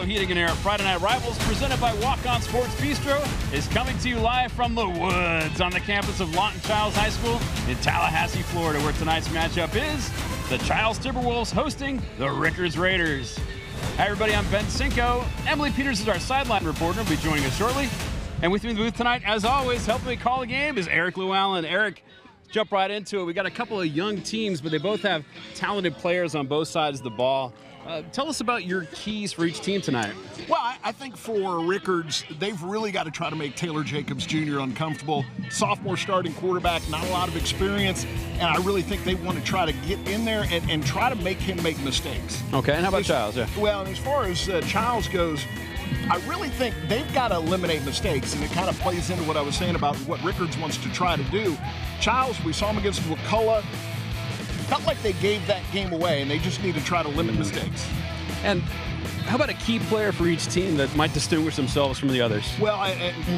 Heating and Air Friday Night Rivals, presented by Walk-On Sports Bistro, is coming to you live from the woods on the campus of Lawton Chiles High School in Tallahassee, Florida, where tonight's matchup is the Chiles Timberwolves hosting the Rickards Raiders. Hi, everybody. I'm Ben Cinco. Emily Peters is our sideline reporter. Will be joining us shortly. And with me in the booth tonight, as always, helping me call the game is Eric Llewellyn. Eric, jump right into it. We got a couple of young teams, but they both have talented players on both sides of the ball. Tell us about your keys for each team tonight. Well, I think for Rickards, they've really got to try to make Taylor Jacobs Jr. uncomfortable. Sophomore starting quarterback, not a lot of experience, and I really think they want to try to get in there and try to make him make mistakes. Okay, and how about Chiles? Yeah. Well, as far as Chiles goes, I really think they've got to eliminate mistakes, and it kind of plays into what I was saying about what Rickards wants to try to do. Chiles, we saw him against McCullough. Felt like they gave that game away, and they just need to try to limit mistakes. And how about a key player for each team that might distinguish themselves from the others? Well,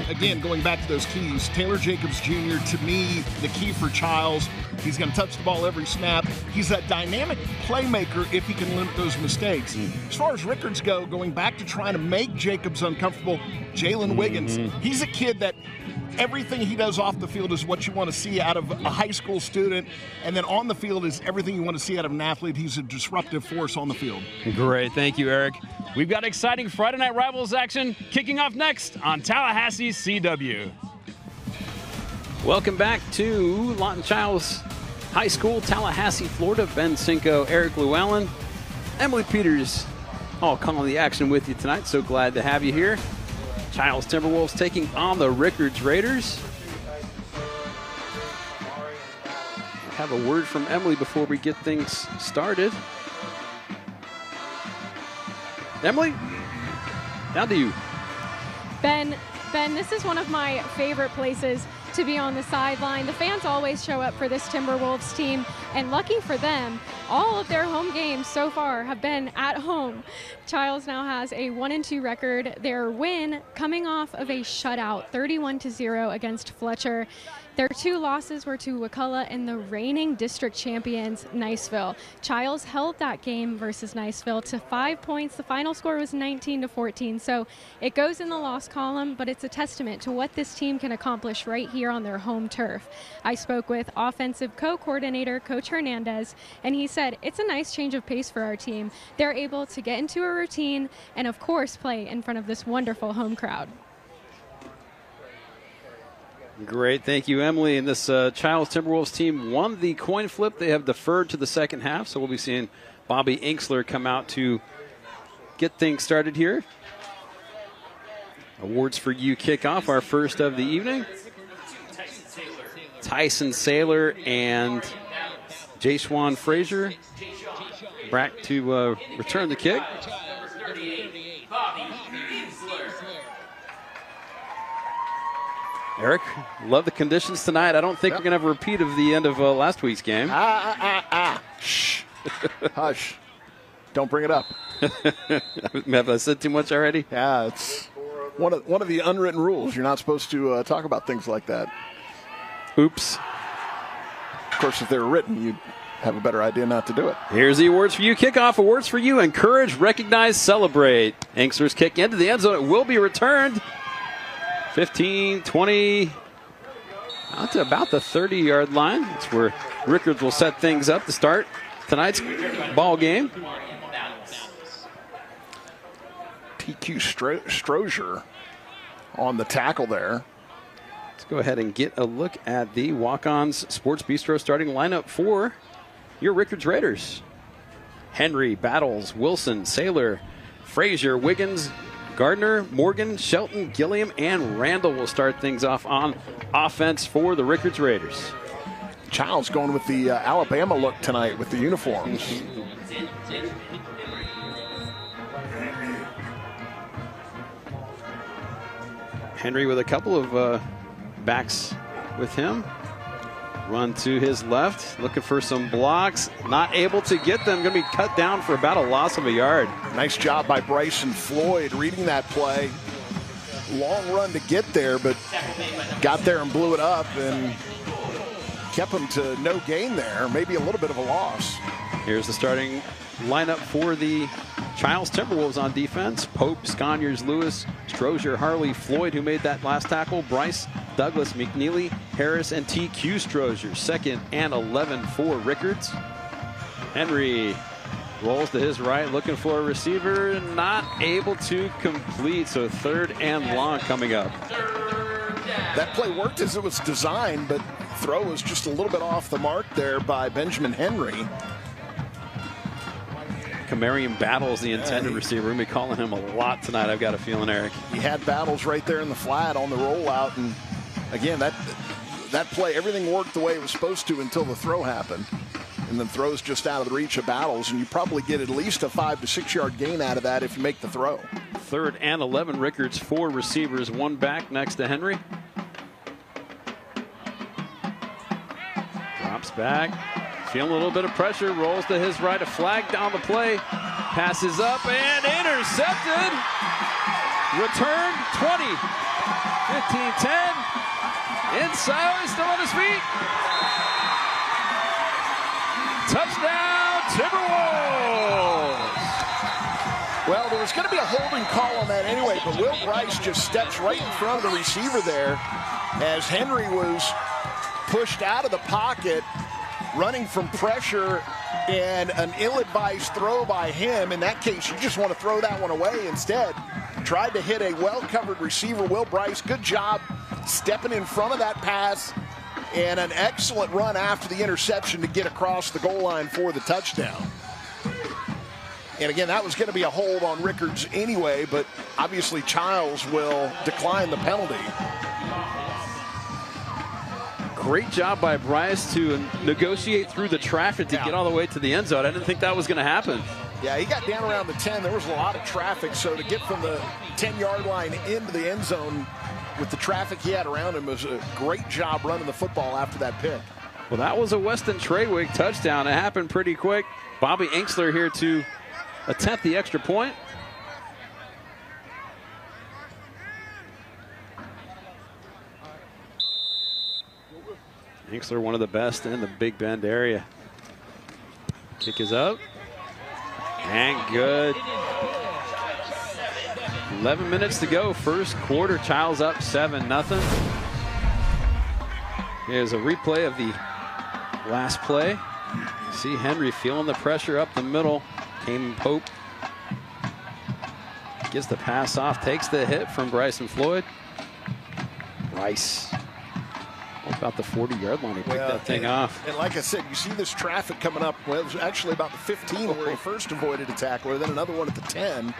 again, going back to those keys, Taylor Jacobs Jr., to me, the key for Chiles, he's going to touch the ball every snap. He's that dynamic playmaker if he can limit those mistakes. As far as Rickards go, going back to trying to make Jacobs uncomfortable, Jalen Wiggins, he's a kid that everything he does off the field is what you want to see out of a high school student, and then on the field is everything you want to see out of an athlete. He's a disruptive force on the field. Great. Thank you, Eric. We've got exciting Friday Night Rivals action kicking off next on Tallahassee CW. Welcome back to Lawton Chiles High School, Tallahassee, Florida. Ben Cinco, Eric Llewellyn, Emily Peters, all calling the action with you tonight. So glad to have you here. Chiles Timberwolves taking on the Rickards Raiders. Have a word from Emily before we get things started. Emily, down to you. Ben, this is one of my favorite places to be on the sideline. The fans always show up for this Timberwolves team, and lucky for them, all of their home games so far have been at home. Chiles now has a 1-2 record. Their win coming off of a shutout, 31-0 against Fletcher. Their two losses were to Wakulla and the reigning district champions, Niceville. Chiles held that game versus Niceville to 5 points. The final score was 19-14. So it goes in the loss column, but it's a testament to what this team can accomplish right here on their home turf. I spoke with offensive co-coordinator Coach Hernandez, and he said it's a nice change of pace for our team. They're able to get into a routine and, of course, play in front of this wonderful home crowd. Great. Thank you, Emily. And this Chiles Timberwolves team won the coin flip. They have deferred to the second half, so we'll be seeing Bobby Inksler come out to get things started here. Awards for you kickoff, our first of the evening. Tyson Saylor and Jayswan Frazier back to return the kick. Eric, love the conditions tonight. I don't think we're going to have a repeat of the end of last week's game. Shh. Hush. Don't bring it up. Have I said too much already? Yeah, it's one of the unwritten rules. You're not supposed to talk about things like that. Oops. Of course, if they were written, you'd have a better idea not to do it. Here's the awards for you kickoff. Awards for you: encourage, recognize, celebrate. Inksler's kick into the end zone. It will be returned. 15, 20, out to about the 30-yard line. That's where Rickards will set things up to start tonight's ball game. TQ Strozier on the tackle there. Let's go ahead and get a look at the Walk-Ons Sports Bistro starting lineup for your Rickards Raiders. Henry, Battles, Wilson, Saylor, Frazier, Wiggins, Gardner, Morgan, Shelton, Gilliam, and Randall will start things off on offense for the Rickards Raiders. Chiles going with the Alabama look tonight with the uniforms. Henry with a couple of backs with him. Run to his left, looking for some blocks. Not able to get them. Going to be cut down for about a loss of a yard. Nice job by Bryson Floyd reading that play. Long run to get there, but got there and blew it up and kept him to no gain there. Maybe a little bit of a loss. Here's the starting lineup for the Chiles Timberwolves on defense. Pope, Sconyers, Lewis, Strozier, Harley, Floyd, who made that last tackle, Bryce, Douglas, McNeely, Harris, and TQ Strozier. 2nd and 11 for Rickards. Henry rolls to his right, looking for a receiver, not able to complete. So 3rd and long coming up. That play worked as it was designed, but throw was just a little bit off the mark there by Benjamin Henry. Camarian Battles, the intended receiver. We're going to be calling him a lot tonight, I've got a feeling, Eric. He had Battles right there in the flat on the rollout, and again, that play, everything worked the way it was supposed to until the throw happened. And then throws just out of the reach of Battles, and you probably get at least a 5 to 6 yard gain out of that if you make the throw. 3rd and 11, Rickards, 4 receivers, 1 back next to Henry. Drops back, feeling a little bit of pressure, rolls to his right, a flag down the play, passes up and intercepted. Return 20, 15, 10, inside, still on his feet. Touchdown, Timberwolves! Well, there was going to be a holding call on that anyway, but Will Bryce just steps right in front of the receiver there as Henry was pushed out of the pocket, running from pressure, and an ill-advised throw by him. In that case, you just want to throw that one away. Instead, tried to hit a well-covered receiver. Will Bryce, good job stepping in front of that pass, and an excellent run after the interception to get across the goal line for the touchdown. And again, that was going to be a hold on Rickards anyway, but obviously Chiles will decline the penalty. Great job by Bryce to negotiate through the traffic to get all the way to the end zone. I didn't think that was going to happen. Yeah, he got down around the 10. There was a lot of traffic, so to get from the 10-yard line into the end zone with the traffic he had around him was a great job running the football after that pick. Well, that was a Weston Trawick touchdown. It happened pretty quick. Bobby Enksler here to attempt the extra point. Enksler, one of the best in the Big Bend area. Kick is up. And good. 11 minutes to go, first quarter. Chiles up 7-0. Here's a replay of the last play. See Henry feeling the pressure up the middle. Came Pope. Gets the pass off, takes the hit from Bryson Floyd. Bryce. About the 40-yard line, he picked that thing off. And like I said, you see this traffic coming up. Well, it was actually about the 15 where he first avoided a tackler, then another one at the 10.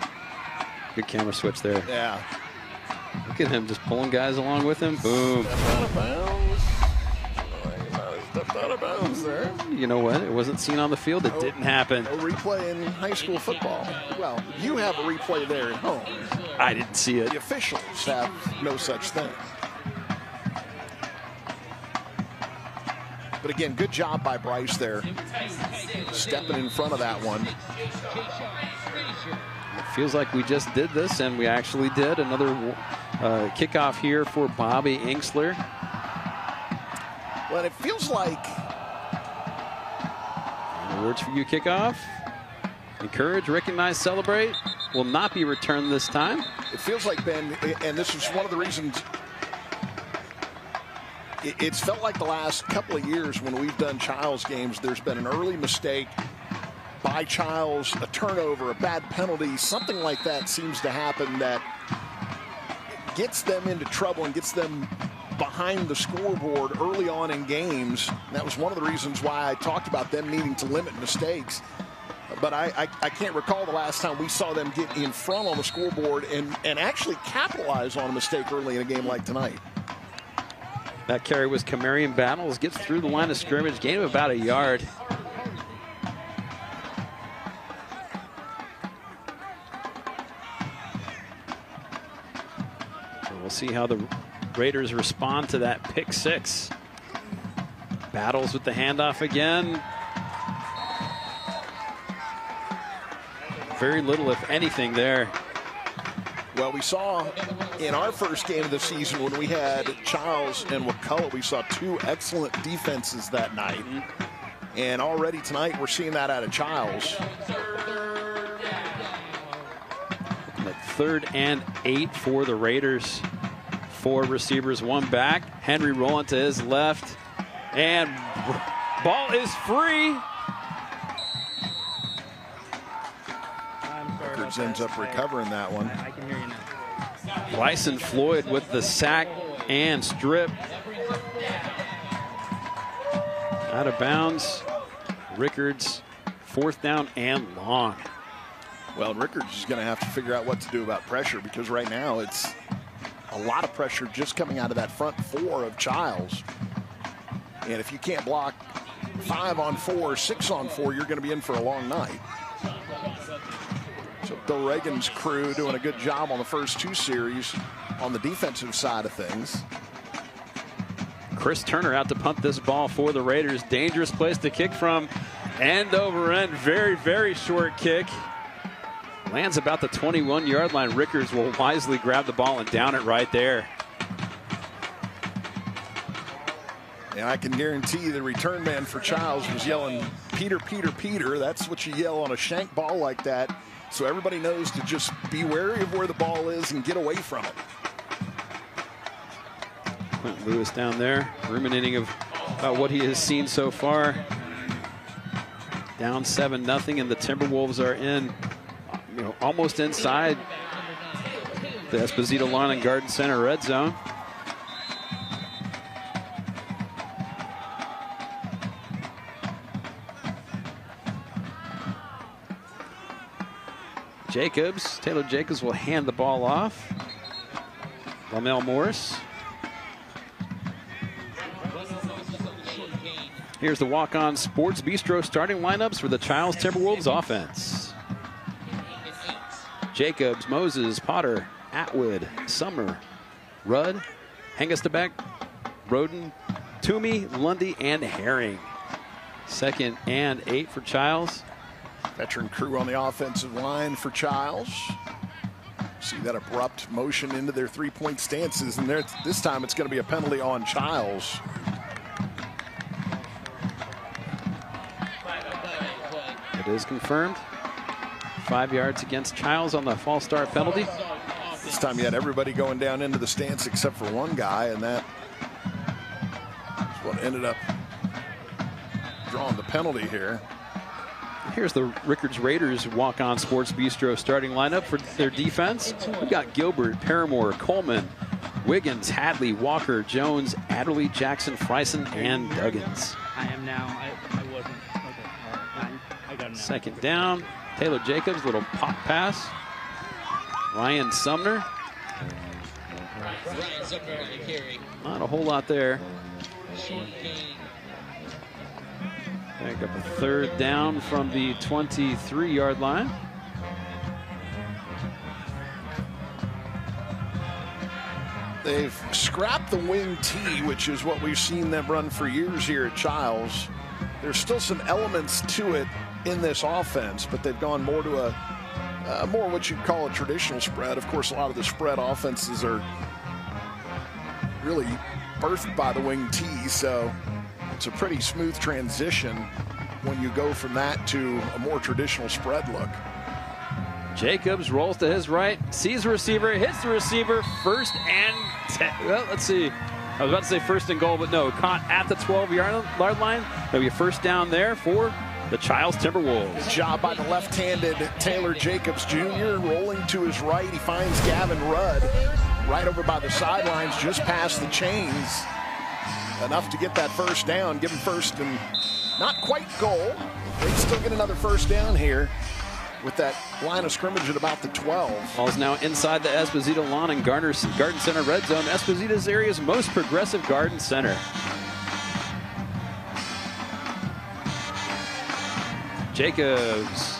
Good camera switch there. Yeah. Look at him just pulling guys along with him. Boom. Stepped out of bounds. Stepped out of bounds there. You know what? It wasn't seen on the field. It didn't happen. No replay in high school football. Well, you have a replay there at home. I didn't see it. The officials have no such thing. But again, good job by Bryce there, stepping in front of that one. It feels like we just did this, and we actually did. Another kickoff here for Bobby Enksler. Well, it feels like... Any words for you, kickoff? Encourage, recognize, celebrate. Will not be returned this time. It feels like, Ben, and this is one of the reasons... It's felt like the last couple of years when we've done Chiles games, there's been an early mistake by Chiles, a turnover, a bad penalty, something like that seems to happen that gets them into trouble and gets them behind the scoreboard early on in games. And that was one of the reasons why I talked about them needing to limit mistakes. But I can't recall the last time we saw them get in front on the scoreboard and actually capitalize on a mistake early in a game like tonight. That carry was Camarian Battles, gets through the line of scrimmage, gain of about a yard. So we'll see how the Raiders respond to that pick six. Battles with the handoff again. Very little, if anything, there. Well, we saw in our first game of the season when we had Chiles and McCullough, we saw two excellent defenses that night. And already tonight we're seeing that out of Chiles. 3rd and 8 for the Raiders. 4 receivers, 1 back. Henry rolling to his left, and ball is free. Rickards ends up recovering that one. I can hear you now. Bryson Floyd with the sack and strip. Out of bounds. Rickards, 4th down and long. Well, Rickards is going to have to figure out what to do about pressure, because right now it's a lot of pressure just coming out of that front 4 of Chiles. And if you can't block 5 on 4, 6 on 4, you're going to be in for a long night. So Bill Reagan's crew doing a good job on the first 2 series on the defensive side of things. Chris Turner out to punt this ball for the Raiders. Dangerous place to kick from. End over end. Very, very short kick. Lands about the 21-yard line. Rickards will wisely grab the ball and down it right there. And I can guarantee the return man for Chiles was yelling, "Peter, Peter, Peter." That's what you yell on a shank ball like that. So everybody knows to just be wary of where the ball is and get away from it. Quentin Lewis down there, ruminating about what he has seen so far. Down 7-0, and the Timberwolves are in, almost inside the Esposito Lawn and Garden Center red zone. Taylor Jacobs will hand the ball off. Lamel Morris. Here's the Walk-On Sports Bistro starting lineups for the Chiles Timberwolves offense. Jacobs, Moses, Potter, Atwood, Sumner, Rudd, Hengestebeck, Roden, Toomey, Lundy, and Herring. 2nd and 8 for Chiles. Veteran crew on the offensive line for Chiles. See that abrupt motion into their 3-point stances, and this time it's going to be a penalty on Chiles. It is confirmed. 5 yards against Chiles on the false start penalty. This time you had everybody going down into the stance except for one guy, and that is what ended up drawing the penalty here. Here's the Rickards Raiders Walk-On Sports Bistro starting lineup for their defense. We've got Gilbert, Paramore, Coleman, Wiggins, Hadley, Walker, Jones, Adderley, Jackson, Friesen, and Duggins. I am now. I wasn't. Okay. All right. I got him now. 2nd down. Taylor Jacobs, little pop pass. Ryan Sumner. Not a whole lot there. Back up a 3rd down from the 23-yard line. They've scrapped the wing T, which is what we've seen them run for years here at Chiles. There's still some elements to it in this offense, but they've gone more to a more what you'd call a traditional spread. Of course, a lot of the spread offenses are really birthed by the wing T, so it's a pretty smooth transition when you go from that to a more traditional spread look. Jacobs rolls to his right, sees the receiver, hits the receiver, 1st and 10. Well, let's see. I was about to say 1st and goal, but no, caught at the 12-yard line. There'll be a 1st down there for the Chiles Timberwolves. Good job by the left-handed Taylor Jacobs Jr. Rolling to his right, he finds Gavin Rudd right over by the sidelines, just past the chains. Enough to get that 1st down, give him 1st and not quite goal. They still get another 1st down here with that line of scrimmage at about the 12. Ball's now inside the Esposito Lawn and Garden Center red zone. Esposito's area's most progressive garden center. Jacobs,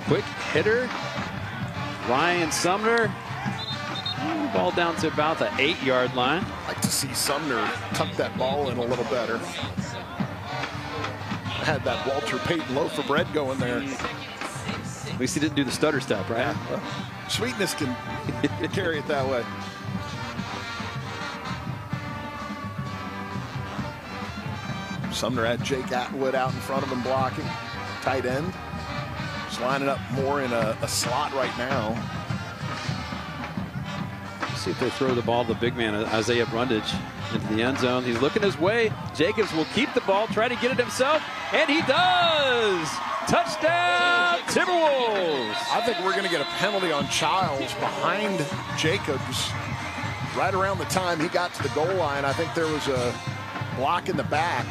quick hitter. Ryan Sumner. Ball down to about the 8-yard line. I'd like to see Sumner tuck that ball in a little better. Had that Walter Payton loaf of bread going there. At least he didn't do the stutter step, right? Yeah, well, sweetness can carry it that way. Sumner had Jake Atwood out in front of him blocking. Tight end. Just lining up more in a slot right now. See if they throw the ball to the big man, Isaiah Brundage, into the end zone. He's looking his way. Jacobs will keep the ball, try to get it himself, and he does! Touchdown, Timberwolves! I think we're going to get a penalty on Chiles behind Jacobs right around the time he got to the goal line. I think there was a block in the back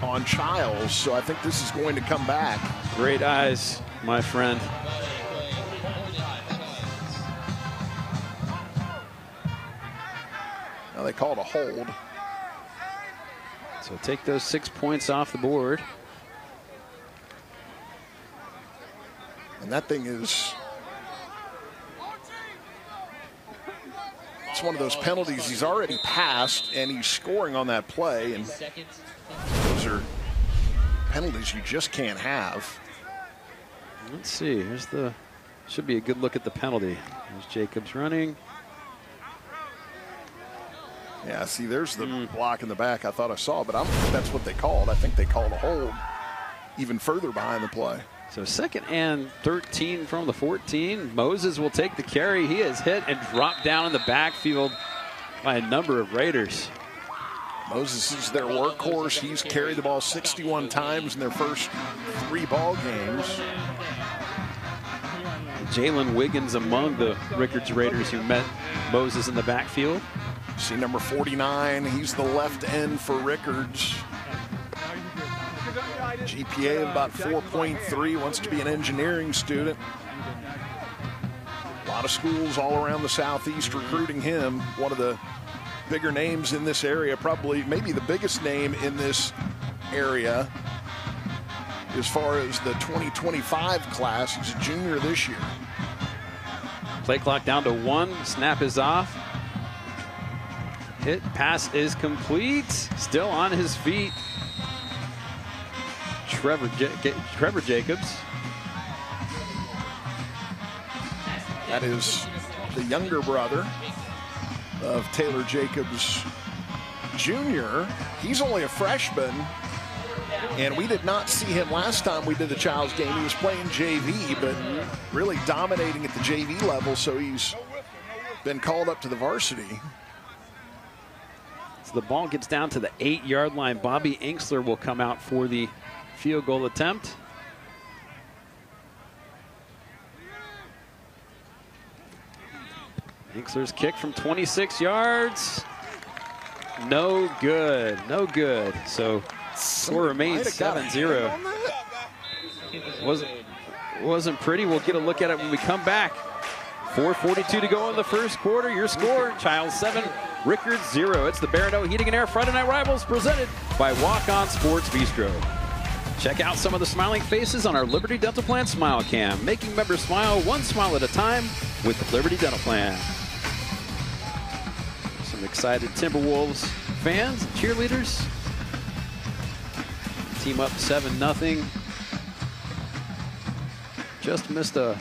on Chiles, so I think this is going to come back. Great eyes, my friend. Now they called a hold. So take those 6 points off the board. And that thing is, it's one of those penalties he's already passed, and he's scoring on that play. And those are penalties you just can't have. Let's see. Here's the, should be a good look at the penalty. There's Jacobs running. Yeah, see, there's the block in the back I thought I saw, but that's what they called. I think they called a hold even further behind the play. So 2nd and 13 from the 14. Moses will take the carry. He is hit and dropped down in the backfield by a number of Raiders. Moses is their workhorse. He's carried the ball 61 times in their first 3 ball games. Jalen Wiggins among the Rickards Raiders who met Moses in the backfield. See number 49, he's the left end for Rickards. GPA of about 4.3, wants to be an engineering student. A lot of schools all around the Southeast recruiting him. One of the bigger names in this area, probably maybe the biggest name in this area as far as the 2025 class. He's a junior this year. Play clock down to 1, snap is off. Hit, pass is complete. Still on his feet. Trevor Jacobs. That is the younger brother of Taylor Jacobs Jr. He's only a freshman, and we did not see him last time we did the Chiles game. He was playing JV, but really dominating at the JV level, so he's been called up to the varsity. So the ball gets down to the 8-yard line. Bobby Inksler will come out for the field goal attempt. Inksler's kick from 26 yards. No good. No good. So score remains 7-0. Wasn't pretty. We'll get a look at it when we come back. 4:42 to go in the first quarter. Your score, Chiles 7, Rickards 0. It's the Barano Heating and Air Friday Night Rivals presented by Walk-On Sports Bistro. Check out some of the smiling faces on our Liberty Dental Plan Smile Cam, making members smile one smile at a time with the Liberty Dental Plan. Some excited Timberwolves fans and cheerleaders. Team up 7-0. Just missed a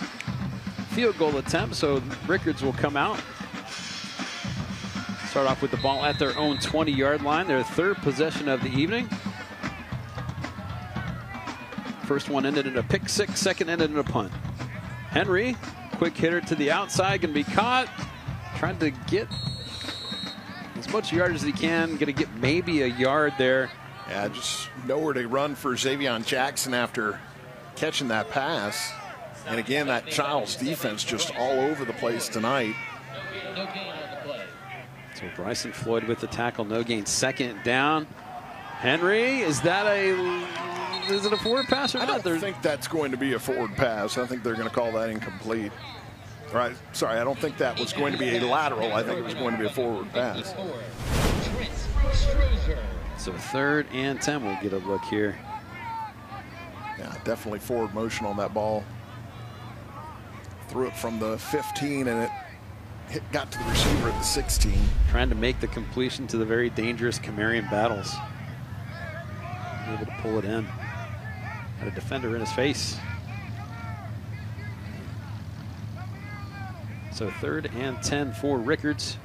field goal attempt, so Rickards will come out. Start off with the ball at their own 20-yard line, their 3rd possession of the evening. First one ended in a pick 6, second ended in a punt. Henry, quick hitter to the outside, gonna be caught. Trying to get as much yardage as he can, gonna get maybe a yard there. Yeah, just nowhere to run for Xavion Jackson after catching that pass. And again, that Chiles defense just all over the place tonight. So Bryson Floyd with the tackle, no gain, 2nd down. Henry, is it a forward pass or not? I don't think that's going to be a forward pass. I think they're going to call that incomplete. Right, sorry, I don't think that was going to be a lateral. I think it was going to be a forward pass. So 3rd and 10, we'll get a look here. Yeah, definitely forward motion on that ball. Threw it from the 15 and it got to the receiver at the 16. Trying to make the completion to the very dangerous Camarion Battles. Able to pull it in. Had a defender in his face. So 3rd and 10 for Rickards.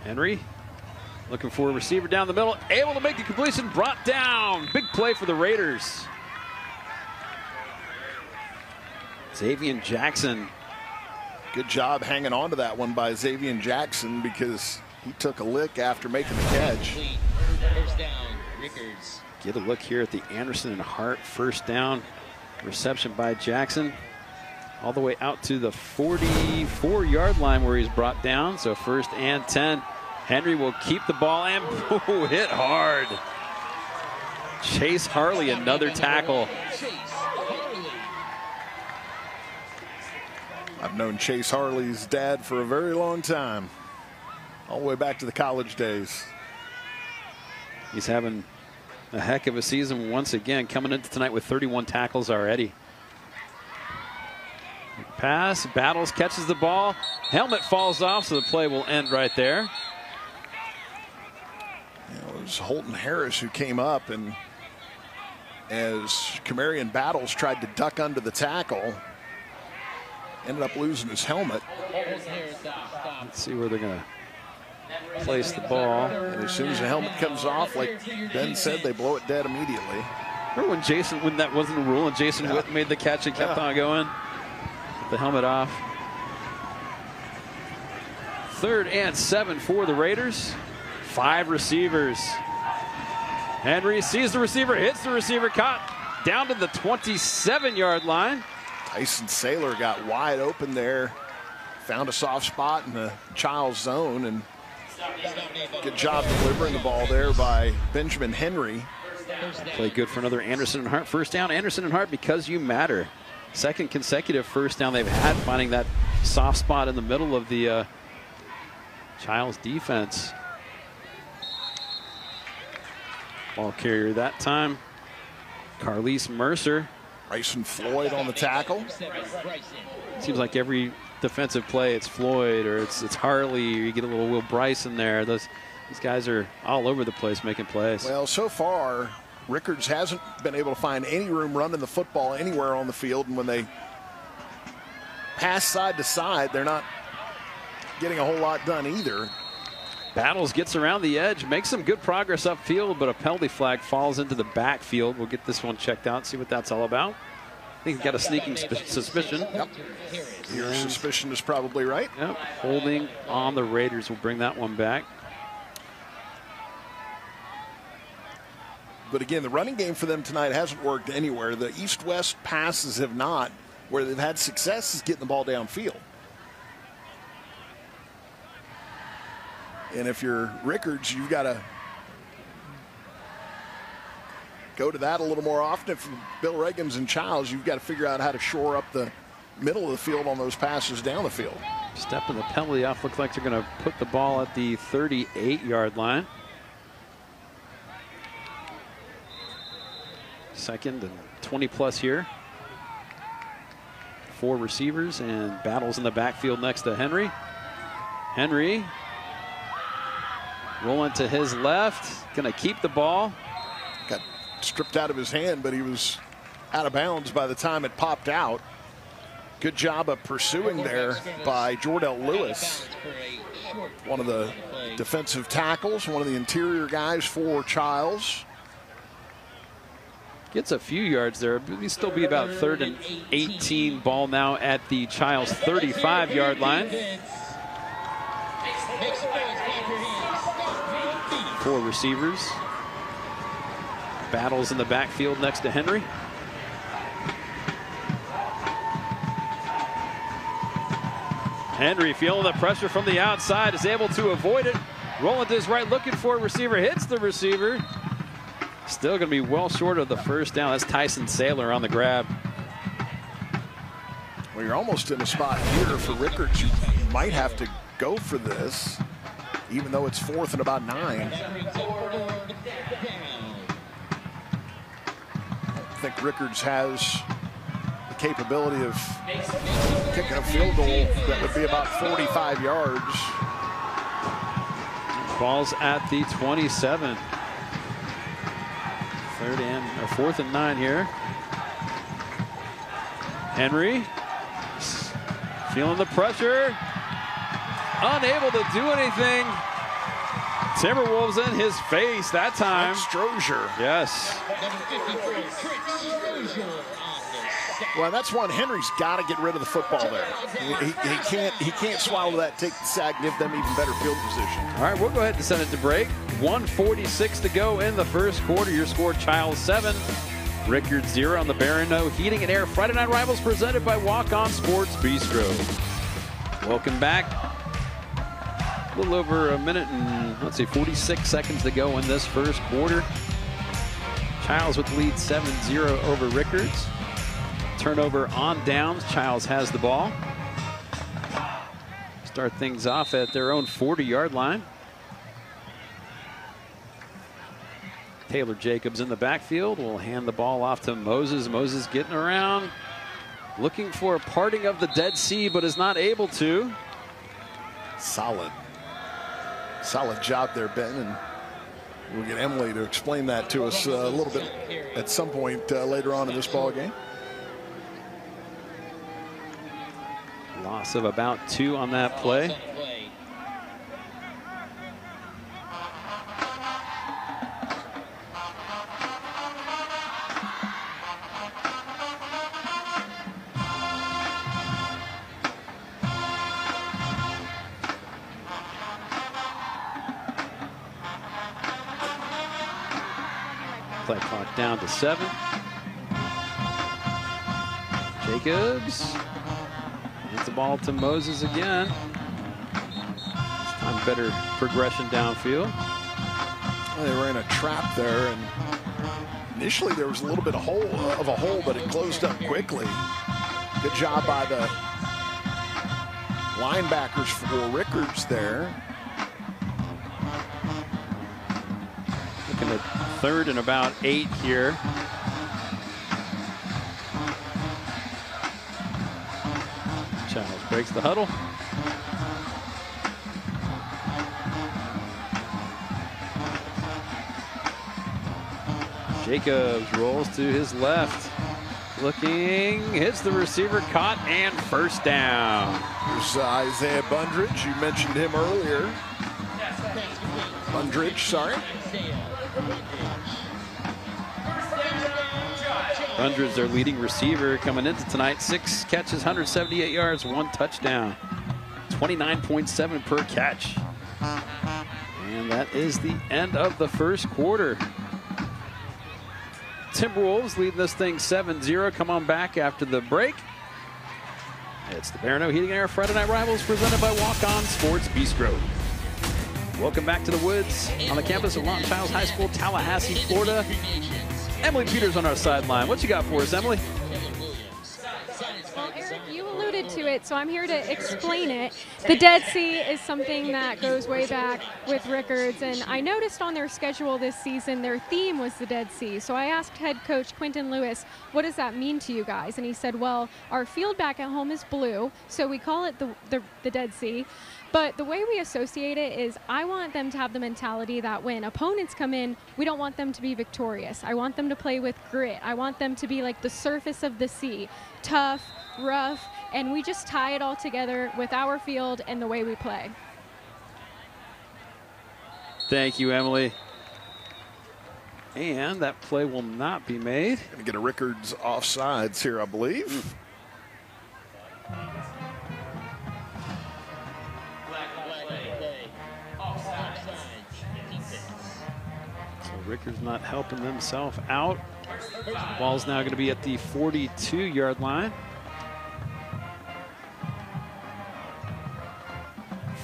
Henry looking for a receiver down the middle. Able to make the completion. Brought down. Big play for the Raiders. Xavion Jackson Good job hanging on to that one by Xavier Jackson because he took a lick after making the catch. First down, Rickards. Get a look here at the Anderson and Hart first down reception by Jackson. All the way out to the 44-yard line where he's brought down. So 1st and 10. Henry will keep the ball and hit hard. Chase Harley, another tackle. I've known Chase Harley's dad for a very long time, all the way back to the college days. He's having a heck of a season once again, coming into tonight with 31 tackles already. Pass, Battles catches the ball. Helmet falls off, so the play will end right there. It was Holton Harris who came up, and as Kamarian Battles tried to duck under the tackle, ended up losing his helmet. Let's see where they're going to place the ball. And as soon as the helmet comes off, like Ben said, they blow it dead immediately. Remember when that wasn't a rule and Jason Witt made the catch and kept on going? Get the helmet off. 3rd and 7 for the Raiders. 5 receivers. Henry sees the receiver, hits the receiver, caught down to the 27-yard line. Tyson Saylor got wide open there, found a soft spot in the Chiles zone, and good job delivering the ball there by Benjamin Henry. Play good for another Anderson and Hart first down. Anderson and Hart, because you matter. 2nd consecutive first down they've had, finding that soft spot in the middle of the Chiles defense. Ball carrier that time, Carlise Mercer. Bryson Floyd on the tackle. Seems like every defensive play, it's Floyd or it's Harley, or you get a little Will Bryce in there. These guys are all over the place making plays. Well, so far, Rickards hasn't been able to find any room running the football anywhere on the field, and when they pass side to side, they're not getting a whole lot done either. Battles gets around the edge, makes some good progress upfield, but a penalty flag falls into the backfield. We'll get this one checked out, see what that's all about. I think he's got a sneaking suspicion. Yep. Your suspicion is probably right. Yep. Holding on the Raiders will bring that one back. But again, the running game for them tonight hasn't worked anywhere. The east-west passes have not. Where they've had success is getting the ball downfield. And if you're Rickards, you've got to go to that a little more often. If you're Bill Reagans and Chiles, you've got to figure out how to shore up the middle of the field on those passes down the field. Stepping the penalty off. Looks like they're going to put the ball at the 38-yard line. 2nd and 20+ here. 4 receivers and Battles in the backfield next to Henry. Henry rolling to his left, going to keep the ball. Got stripped out of his hand, but he was out of bounds by the time it popped out. Good job of pursuing there by Jordell Lewis, one of the defensive tackles, one of the interior guys for Chiles. Gets a few yards there. It'll still be about 3rd and 18. Ball now at the Chiles 35-yard line. 4 receivers. Battles in the backfield next to Henry. Henry feeling the pressure from the outside, is able to avoid it. Rolling to his right, looking for a receiver, hits the receiver. Still going to be well short of the first down. That's Tyson Saylor on the grab. Well, you're almost in a spot here for Rickards. You might have to go for this, even though it's 4th and about 9. I don't think Rickards has the capability of kicking a field goal that would be about 45 yards. Ball's at the 27. 4th and 9 here. Henry feeling the pressure, unable to do anything. Timberwolves in his face that time. Strozier. Yes. Well, that's one. Henry's got to get rid of the football there. He can't swallow that, take the sack, give them even better field position. All right, we'll go ahead and send it to break. 1:46 to go in the first quarter. Your score, Chiles 7, Rickards 0 on the Barano Heating and Air Friday Night Rivals presented by Walk-On Sports Bistro. Welcome back. A little over a minute and, let's see, 46 seconds to go in this first quarter. Chiles with the lead 7-0 over Rickards. Turnover on downs. Chiles has the ball. Start things off at their own 40-yard line. Taylor Jacobs in the backfield will hand the ball off to Moses. Moses getting around, looking for a parting of the Dead Sea, but is not able to. Solid job there, Ben, and we'll get Emily to explain that to us a little bit at some point later on in this ball game. Loss of about 2 on that play. Play clock down to 7. Jacobs gets the ball to Moses again. This time better progression downfield. Well, they ran a trap there, and initially there was a little bit of a hole, but it closed up quickly. Good job by the linebackers for Rickards there. Looking at 3rd and about 8 here. Chiles breaks the huddle. Jacobs rolls to his left. Looking, hits the receiver, caught, and first down. There's Isaiah Bundridge. You mentioned him earlier. Bundridge, sorry. Bundridge, their leading receiver, coming into tonight. 6 catches, 178 yards, 1 touchdown. 29.7 per catch. And that is the end of the first quarter. Timberwolves leading this thing 7-0. Come on back after the break. It's the Barano Heating and Air Friday Night Rivals presented by Walk-On Sports Bistro. Welcome back to the Woods on the campus of Lawton Chiles High School, Tallahassee, Florida. Emily Peters on our sideline. What you got for us, Emily? Well, Eric, you alluded to it, so I'm here to explain it. The Dead Sea is something that goes way back with Rickards, and I noticed on their schedule this season their theme was the Dead Sea. So I asked head coach Quentin Lewis, what does that mean to you guys? And he said, well, our field back at home is blue, so we call it the Dead Sea. But the way we associate it is I want them to have the mentality that when opponents come in, we don't want them to be victorious. I want them to play with grit. I want them to be like the surface of the sea, tough, rough, and we just tie it all together with our field and the way we play. Thank you, Emily. And that play will not be made. Going to get a Rickards offsides here, I believe. Rickards not helping themselves out. Ball's now going to be at the 42-yard line.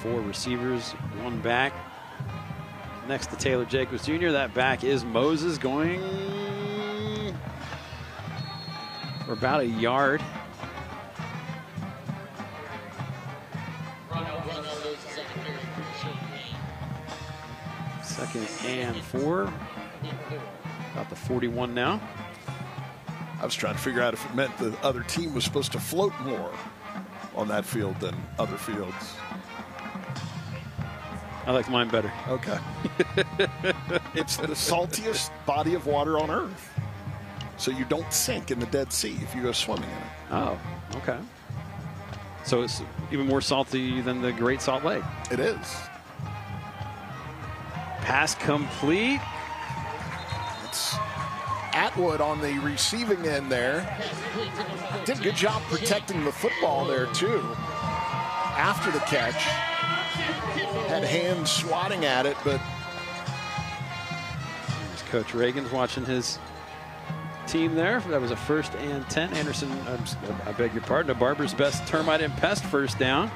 4 receivers, 1 back. Next to Taylor Jacobs Jr. That back is Moses, going for about a yard. Second and 4. About the 41 now. I was trying to figure out if it meant the other team was supposed to float more on that field than other fields. I like mine better. Okay. It's the saltiest body of water on Earth. So you don't sink in the Dead Sea if you go swimming in it. Oh, okay. So it's even more salty than the Great Salt Lake. It is. Pass complete. It's Atwood on the receiving end there. Did a good job protecting the football there, too. After the catch. Had hands swatting at it, but... Coach Reagan's watching his team there. That was a 1st and 10. Anderson, I beg your pardon, a Barber's best termite and pest first down.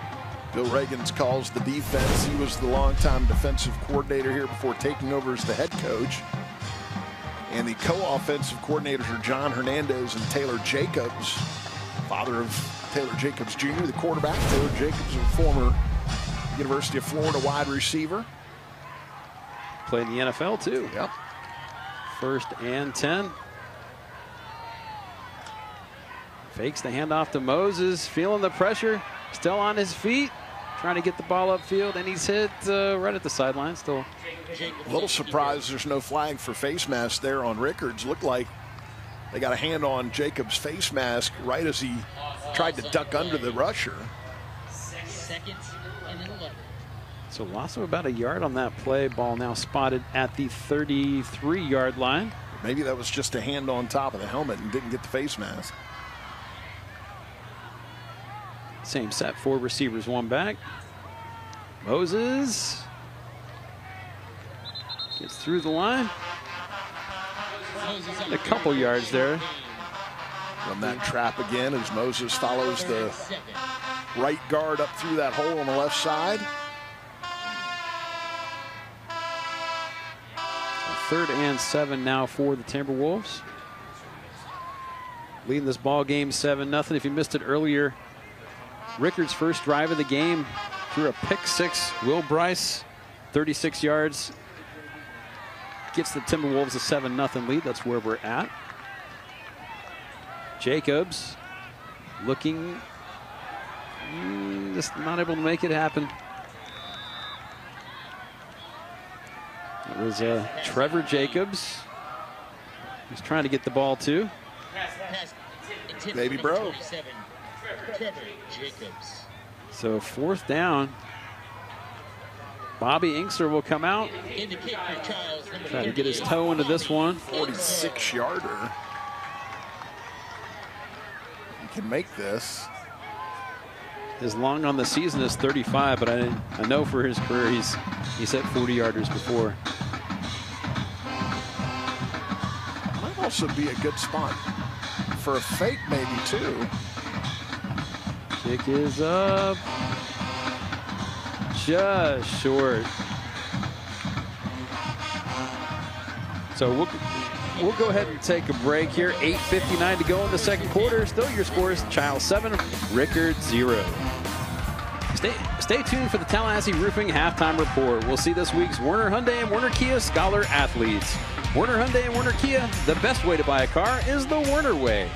Bill Reagan's calls the defense. He was the longtime defensive coordinator here before taking over as the head coach. And the co-offensive coordinators are John Hernandez and Taylor Jacobs, father of Taylor Jacobs Jr., the quarterback. Taylor Jacobs is a former University of Florida wide receiver. Played in the NFL, too. Yep. 1st and 10. Fakes the handoff to Moses, feeling the pressure, still on his feet, trying to get the ball upfield, and he's hit right at the sideline still. A little surprised there's no flag for face mask there on Rickards. Looked like they got a hand on Jacobs' face mask right as he tried to duck under the rusher. So loss of about a yard on that play. Ball now spotted at the 33-yard line. Maybe that was just a hand on top of the helmet and didn't get the face mask. Same set, 4 receivers, 1 back. Moses gets through the line. A couple yards there. From that trap again as Moses follows the right guard up through that hole on the left side. 3rd and 7 now for the Timberwolves. Leading this ball game 7-0. If you missed it earlier, Rickards' first drive of the game threw a pick-6. Will Bryce, 36 yards, gets the Timberwolves a 7-0 lead. That's where we're at. Jacobs looking, just not able to make it happen. It was Trevor Jacobs. He's trying to get the ball too. Baby bro. So 4th down. Bobby Inkster will come out. Try to get his toe into this one. 46-yarder. He can make this. His long on the season is 35, but I know for his career he's hit 40-yarders before. Might also be a good spot for a fake maybe too. Kick is up. Just short. So we'll go ahead and take a break here. 8:59 to go in the second quarter. Still your scores: Chiles 7, Rickards 0. Stay tuned for the Tallahassee Roofing Halftime Report. We'll see this week's Werner Hyundai and Werner Kia Scholar Athletes. Werner Hyundai and Werner Kia, the best way to buy a car is the Werner way.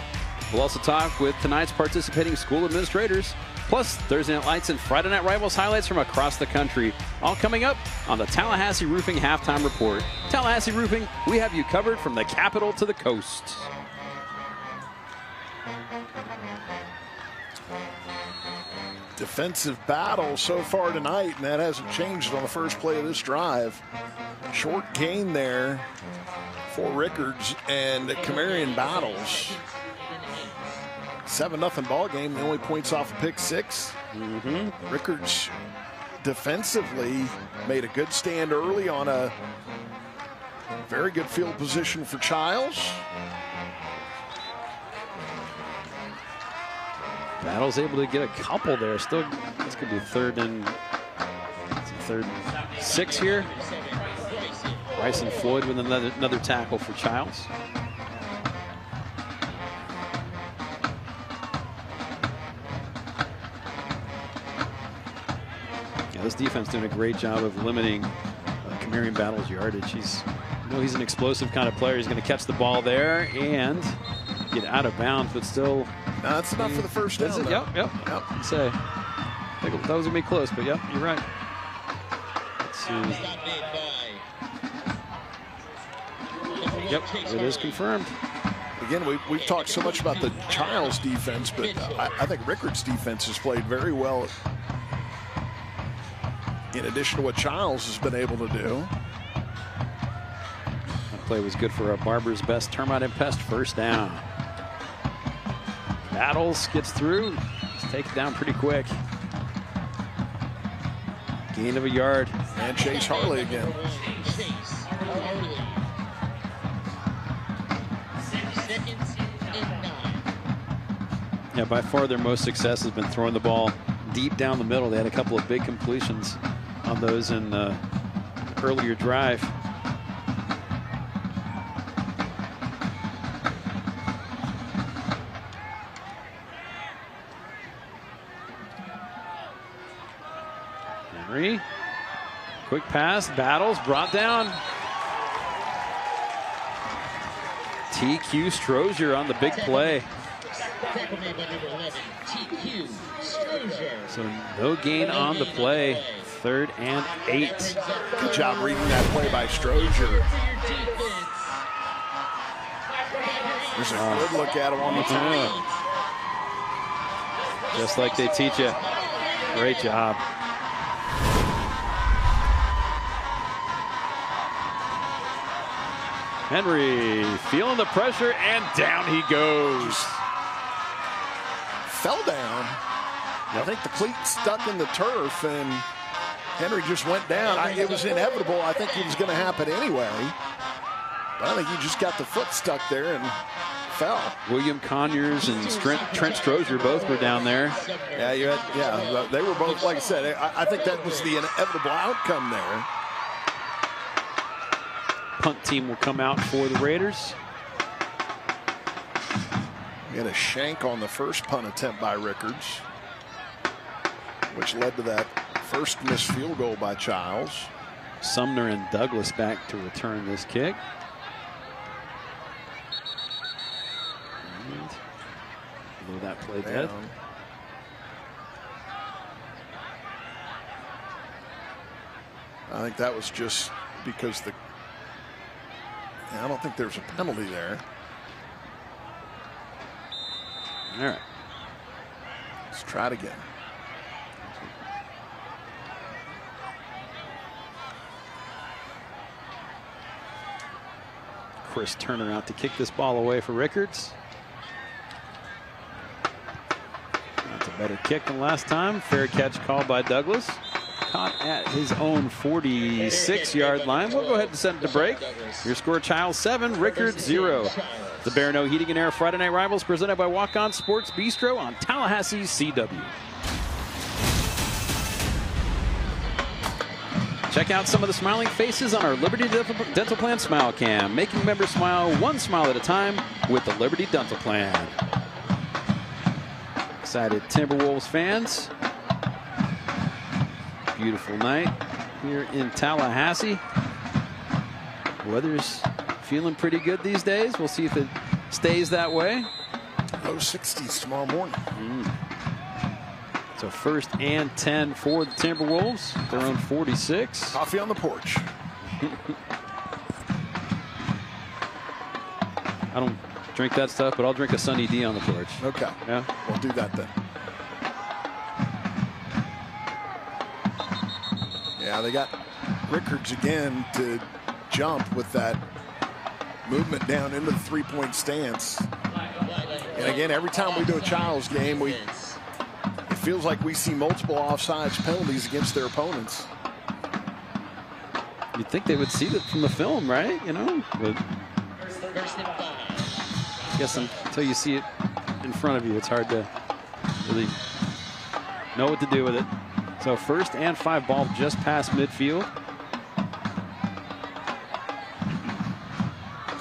We'll also talk with tonight's participating school administrators, plus Thursday Night Lights and Friday Night Rivals highlights from across the country. All coming up on the Tallahassee Roofing Halftime Report. Tallahassee Roofing, we have you covered from the capital to the coast. Defensive battle so far tonight, and that hasn't changed on the first play of this drive. Short gain there for Rickards and Camarion Battles. 7-0 ball game. The only points off a pick-6. Rickards defensively made a good stand early on a very good field position for Chiles. Battle's able to get a couple there. Still, it's going to be third and 6 here. Bryson Floyd with another tackle for Chiles. Yeah, this defense doing a great job of limiting Camarion Battle's yardage. He's an explosive kind of player. He's going to catch the ball there and get out of bounds, but still. No, that's enough for the first down. Yep. I'd say. I think that was going to be close, but yep, you're right. Let's see. Yep, it is confirmed. Again, we've talked so much about the Chiles defense, but I think Rickards' defense has played very well in addition to what Chiles has been able to do. play was good for a Barber's Best Termite and Pest first down. Battles gets through. Let's take it down pretty quick. Gain of a yard. And Chase Harley again. Yeah, by far their most success has been throwing the ball deep down the middle. They had a couple of big completions on those in the earlier drive. Henry, quick pass, Battles brought down. TQ Strozier on the big play. So no gain on the play. 3rd and 8. Good job reading that play by Strozier. There's a good look at him on the turn. Just like they teach you. Great job. Henry feeling the pressure, and down he goes. Fell down. I think the cleat stuck in the turf, and Henry just went down. It was inevitable. I think it was going to happen anyway. But I think he just got the foot stuck there and fell. William Conyers and Trent Strozier both were down there. Yeah, they were both, like I said, I think that was the inevitable outcome there. Punt team will come out for the Raiders. We had a shank on the first punt attempt by Rickards, which led to that first missed field goal by Chiles. Sumner and Douglas back to return this kick. And below that play dead. I think that was just because I don't think there's a penalty there. All right. Let's try it again. Chris Turner out to kick this ball away for Rickards. That's a better kick than last time. Fair catch called by Douglas. Caught at his own 46-yard line. We'll go ahead and send it to break. Your score, Chiles 7, Rickards 0. The Bear No Heating and Air Friday Night Rivals presented by Walk-On Sports Bistro on Tallahassee CW. Check out some of the smiling faces on our Liberty Dental Plan Smile Cam, making members smile one smile at a time with the Liberty Dental Plan. Excited Timberwolves fans. Beautiful night here in Tallahassee. Weather's feeling pretty good these days. We'll see if it stays that way. Low 60s tomorrow morning. So 1st and 10 for the Timberwolves. Their own 46. Coffee on the porch. I don't drink that stuff, but I'll drink a Sunny D on the porch. Okay. Yeah. We'll do that then. Yeah, they got Rickards again to jump with that movement down into the 3-point stance. And again, every time we do a Chiles game, it feels like we see multiple offsides penalties against their opponents. You'd think they would see that from the film, right? You know, but I guess until you see it in front of you, it's hard to really know what to do with it. So 1st and 5, ball just past midfield.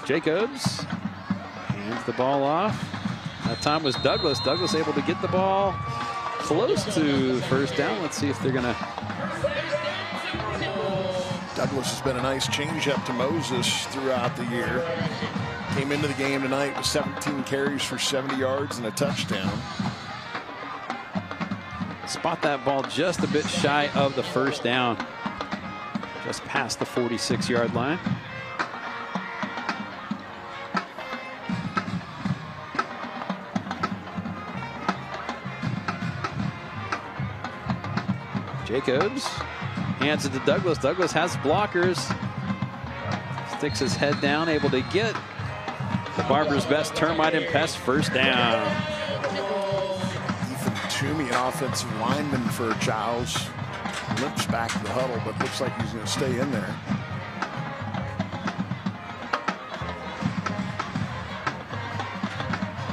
Jacobs hands the ball off. That time was Douglas. Douglas able to get the ball close to 1st down. Let's see if they're going to. Douglas has been a nice change-up to Moses throughout the year. Came into the game tonight with 17 carries for 70 yards and a touchdown. Spot that ball just a bit shy of the 1st down. Just past the 46-yard line. Jacobs hands it to Douglas. Douglas has blockers. Sticks his head down, able to get the Barber's best termite and pest first down. Ethan Toomey, an offensive lineman for Chiles, limps back to the huddle, but looks like he's going to stay in there.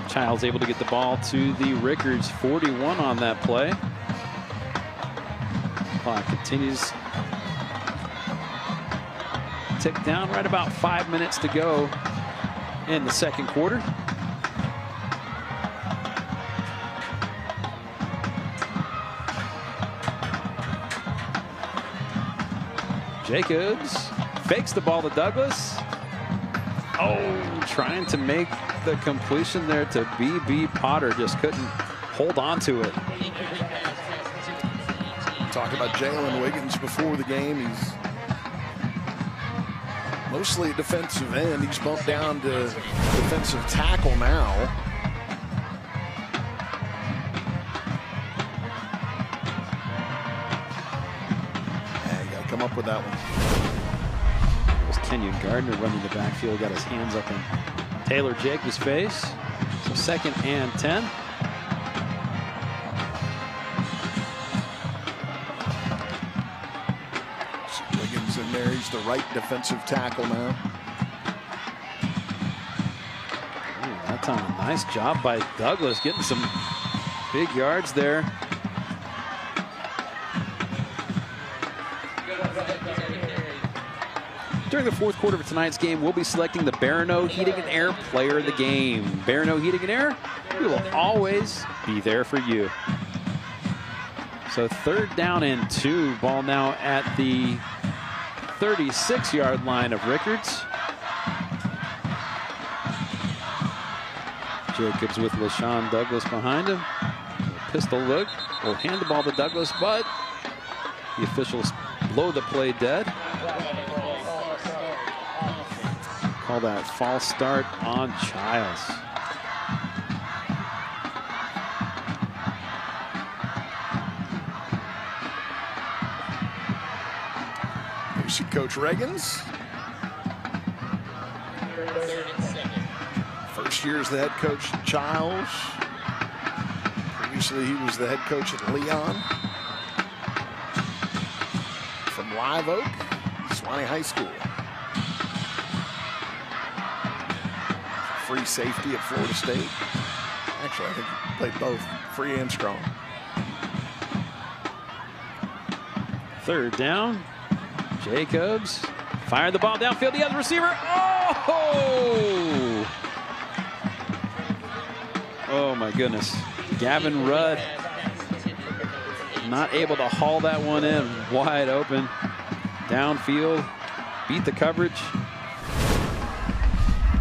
Chiles able to get the ball to the Rickards 41 on that play. Clock continues. Tick down, right about 5 minutes to go in the second quarter. Jacobs fakes the ball to Douglas. Oh, trying to make the completion there to B.B. Potter. Just couldn't hold on to it. Talked about Jalen Wiggins before the game. He's mostly a defensive end. He's bumped down to defensive tackle now. Yeah, you got to come up with that one. It was Kenyon Gardner running the backfield, got his hands up in Taylor Jacobs' face. So 2nd and 10. Wiggins in there. He's the right defensive tackle now. Ooh, that time, a nice job by Douglas getting some big yards there. During the fourth quarter of tonight's game, we'll be selecting the Barano Heating and Air Player of the Game. Barano Heating and Air, we will always be there for you. So 3rd down and 2. Ball now at the 36-yard line of Rickards. Jacobs with LaShawn Douglas behind him. Pistol look. Will hand the ball to Douglas, but the officials blow the play dead. Call that false start on Chiles. You see Coach Reagans. First year as the head coach at Chiles. Previously, he was the head coach at Leon. From Live Oak, Swanee High School. Free safety at Florida State. Actually, I think he played both, free and strong. 3rd down. Jacobs fired the ball downfield. The other receiver. Oh! Oh my goodness. Gavin Rudd not able to haul that one in. Wide open. Downfield. Beat the coverage.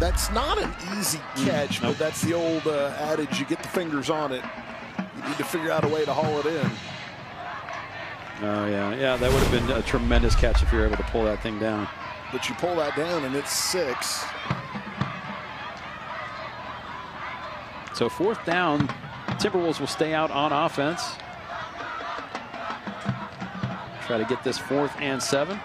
That's not an easy catch, but that's the old adage, you get the fingers on it. You need to figure out a way to haul it in. Oh, yeah, that would have been a tremendous catch if you were able to pull that thing down. But you pull that down, and it's 6. So 4th down, Timberwolves will stay out on offense. Try to get this 4th and 7.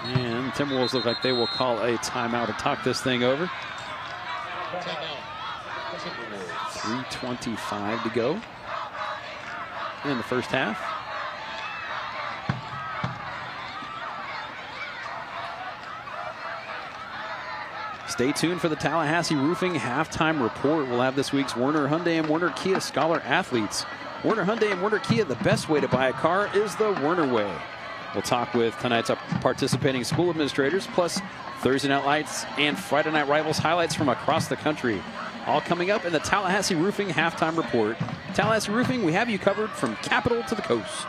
And Timberwolves look like they will call a timeout to talk this thing over. 3:25 to go in the first half. Stay tuned for the Tallahassee Roofing halftime report. We'll have this week's Werner Hyundai and Werner Kia Scholar athletes. Werner Hyundai and Werner Kia, the best way to buy a car is the Werner way. We'll talk with tonight's participating school administrators, plus Thursday Night Lights and Friday Night Rivals highlights from across the country. All coming up in the Tallahassee Roofing halftime report. Tallahassee Roofing, we have you covered from capital to the coast.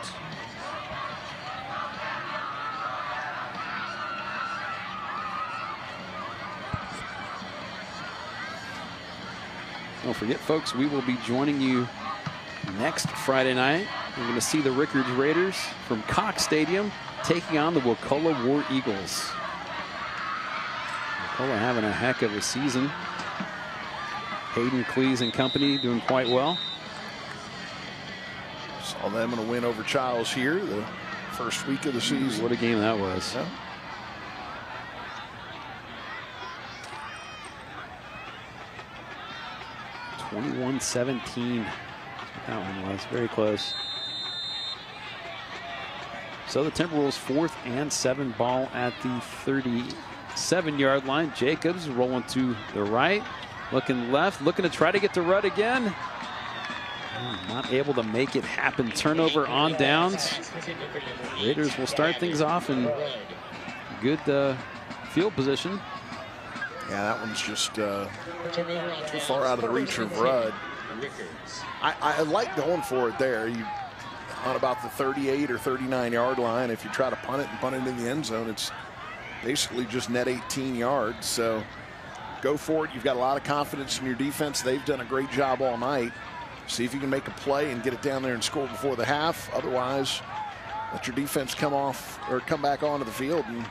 Don't forget, folks, we will be joining you next Friday night. We're going to see the Rickards Raiders from Cox Stadium taking on the Wakulla War Eagles. Wakulla having a heck of a season. Hayden Cleese and company doing quite well. Saw them in a win over Chiles here, the first week of the season. What a game that was. Yeah. 21-17. That one was very close. So the Timberwolves 4th and 7 ball at the 37-yard line. Jacobs rolling to the right, looking left, looking to try to get to Rudd again. Not able to make it happen. Turnover on downs. Raiders will start things off in good field position. Yeah, that one's just too far out of the reach of Rudd. I like going for it there. You on about the 38 or 39-yard line. If you try to punt it and punt it in the end zone, it's basically just net 18 yards. So go for it. You've got a lot of confidence in your defense. They've done a great job all night. See if you can make a play and get it down there and score before the half. Otherwise, let your defense come back onto the field and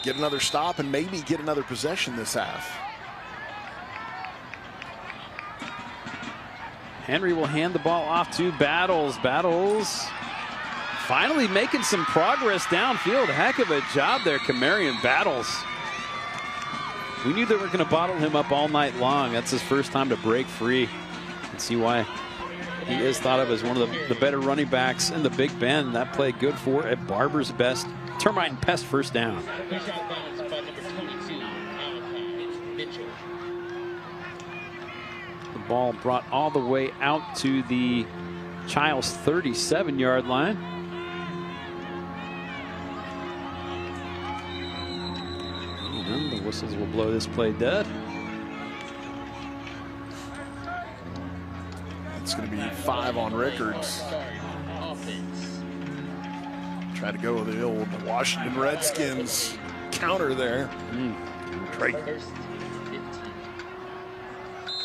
get another stop and maybe get another possession this half. Henry will hand the ball off to Battles. Battles finally making some progress downfield. Heck of a job there, Kamarian Battles. We knew they were going to bottle him up all night long. That's his first time to break free. And see why he is thought of as one of the better running backs in the Big Bend. That play good for a Barber's best termite and pest first down. The ball brought all the way out to the Chiles 37-yard line. And the whistles will blow this play dead. It's going to be 5 on Rickards. Try to go with the old Washington Redskins counter there. Great.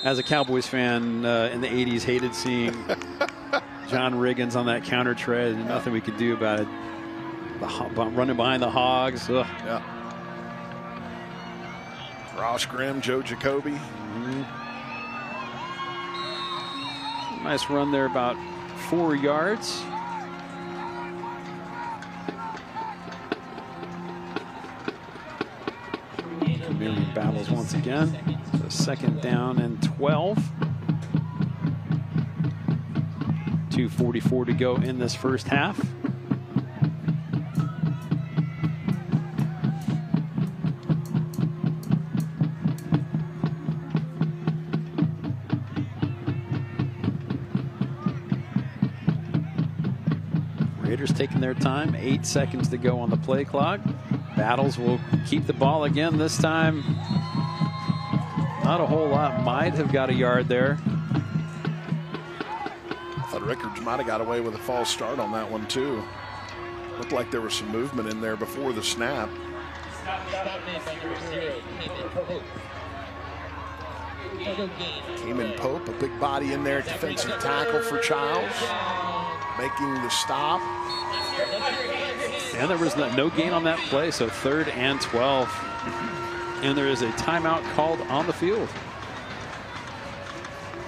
As a Cowboys fan in the 80s, hated seeing John Riggins on that counter tread. Nothing we could do about it. Running behind the Hogs. Ugh. Yeah. Ross Grimm, Joe Jacoby. Nice run there, about 4 yards. Kamarian Battles once again. So 2nd down and 12. 2:44 to go in this first half. Raiders taking their time. 8 seconds to go on the play clock. Battles will keep the ball again this time. Not a whole lot. Might have got a yard there. I thought Rickards might have got away with a false start on that one too. Looked like there was some movement in there before the snap. Cayman Pope, a big body in there, defensive tackle for Chiles, making the stop. And there was no gain on that play, so 3rd and 12. And there is a timeout called on the field.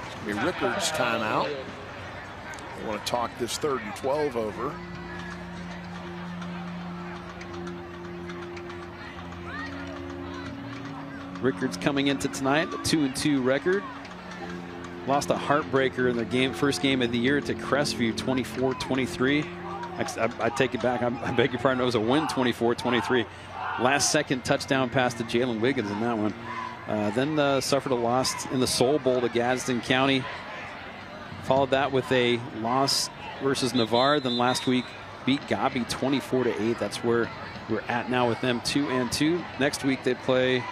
It's going to be Rickards' timeout. They want to talk this 3rd and 12 over. Rickards coming into tonight, a 2-2 record. Lost a heartbreaker in their first game of the year to Crestview, 24-23. I take it back. I beg your pardon. It was a win, 24-23. Last-second touchdown pass to Jalen Wiggins in that one. Then suffered a loss in the Soul Bowl to Gadsden County. Followed that with a loss versus Navarre. Then last week beat Gabi 24-8. That's where we're at now with them, 2-2. Next week they play,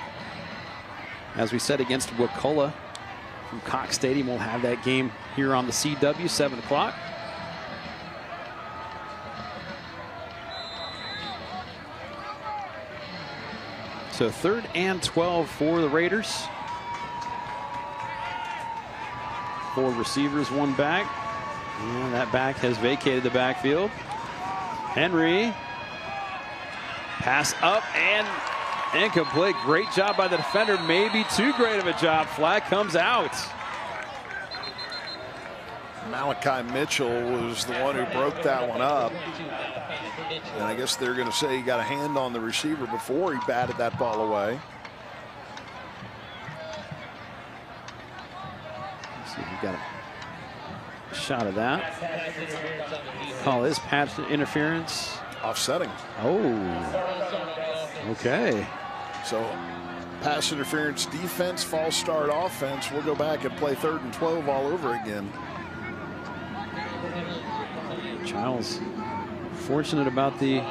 as we said, against Wakulla from Cox Stadium. We'll have that game here on the CW, 7 o'clock. So 3rd and 12 for the Raiders. 4 receivers, 1 back. And that back has vacated the backfield. Henry. Pass up and incomplete. Great job by the defender. Maybe too great of a job. Flag comes out. Malachi Mitchell was the one who broke that one up. And I guess they're going to say he got a hand on the receiver before he batted that ball away. got a shot of that. Call is patch interference. Offsetting. Oh, okay. So pass interference defense, false start offense. We'll go back and play 3rd and 12 all over again. Chiles fortunate about the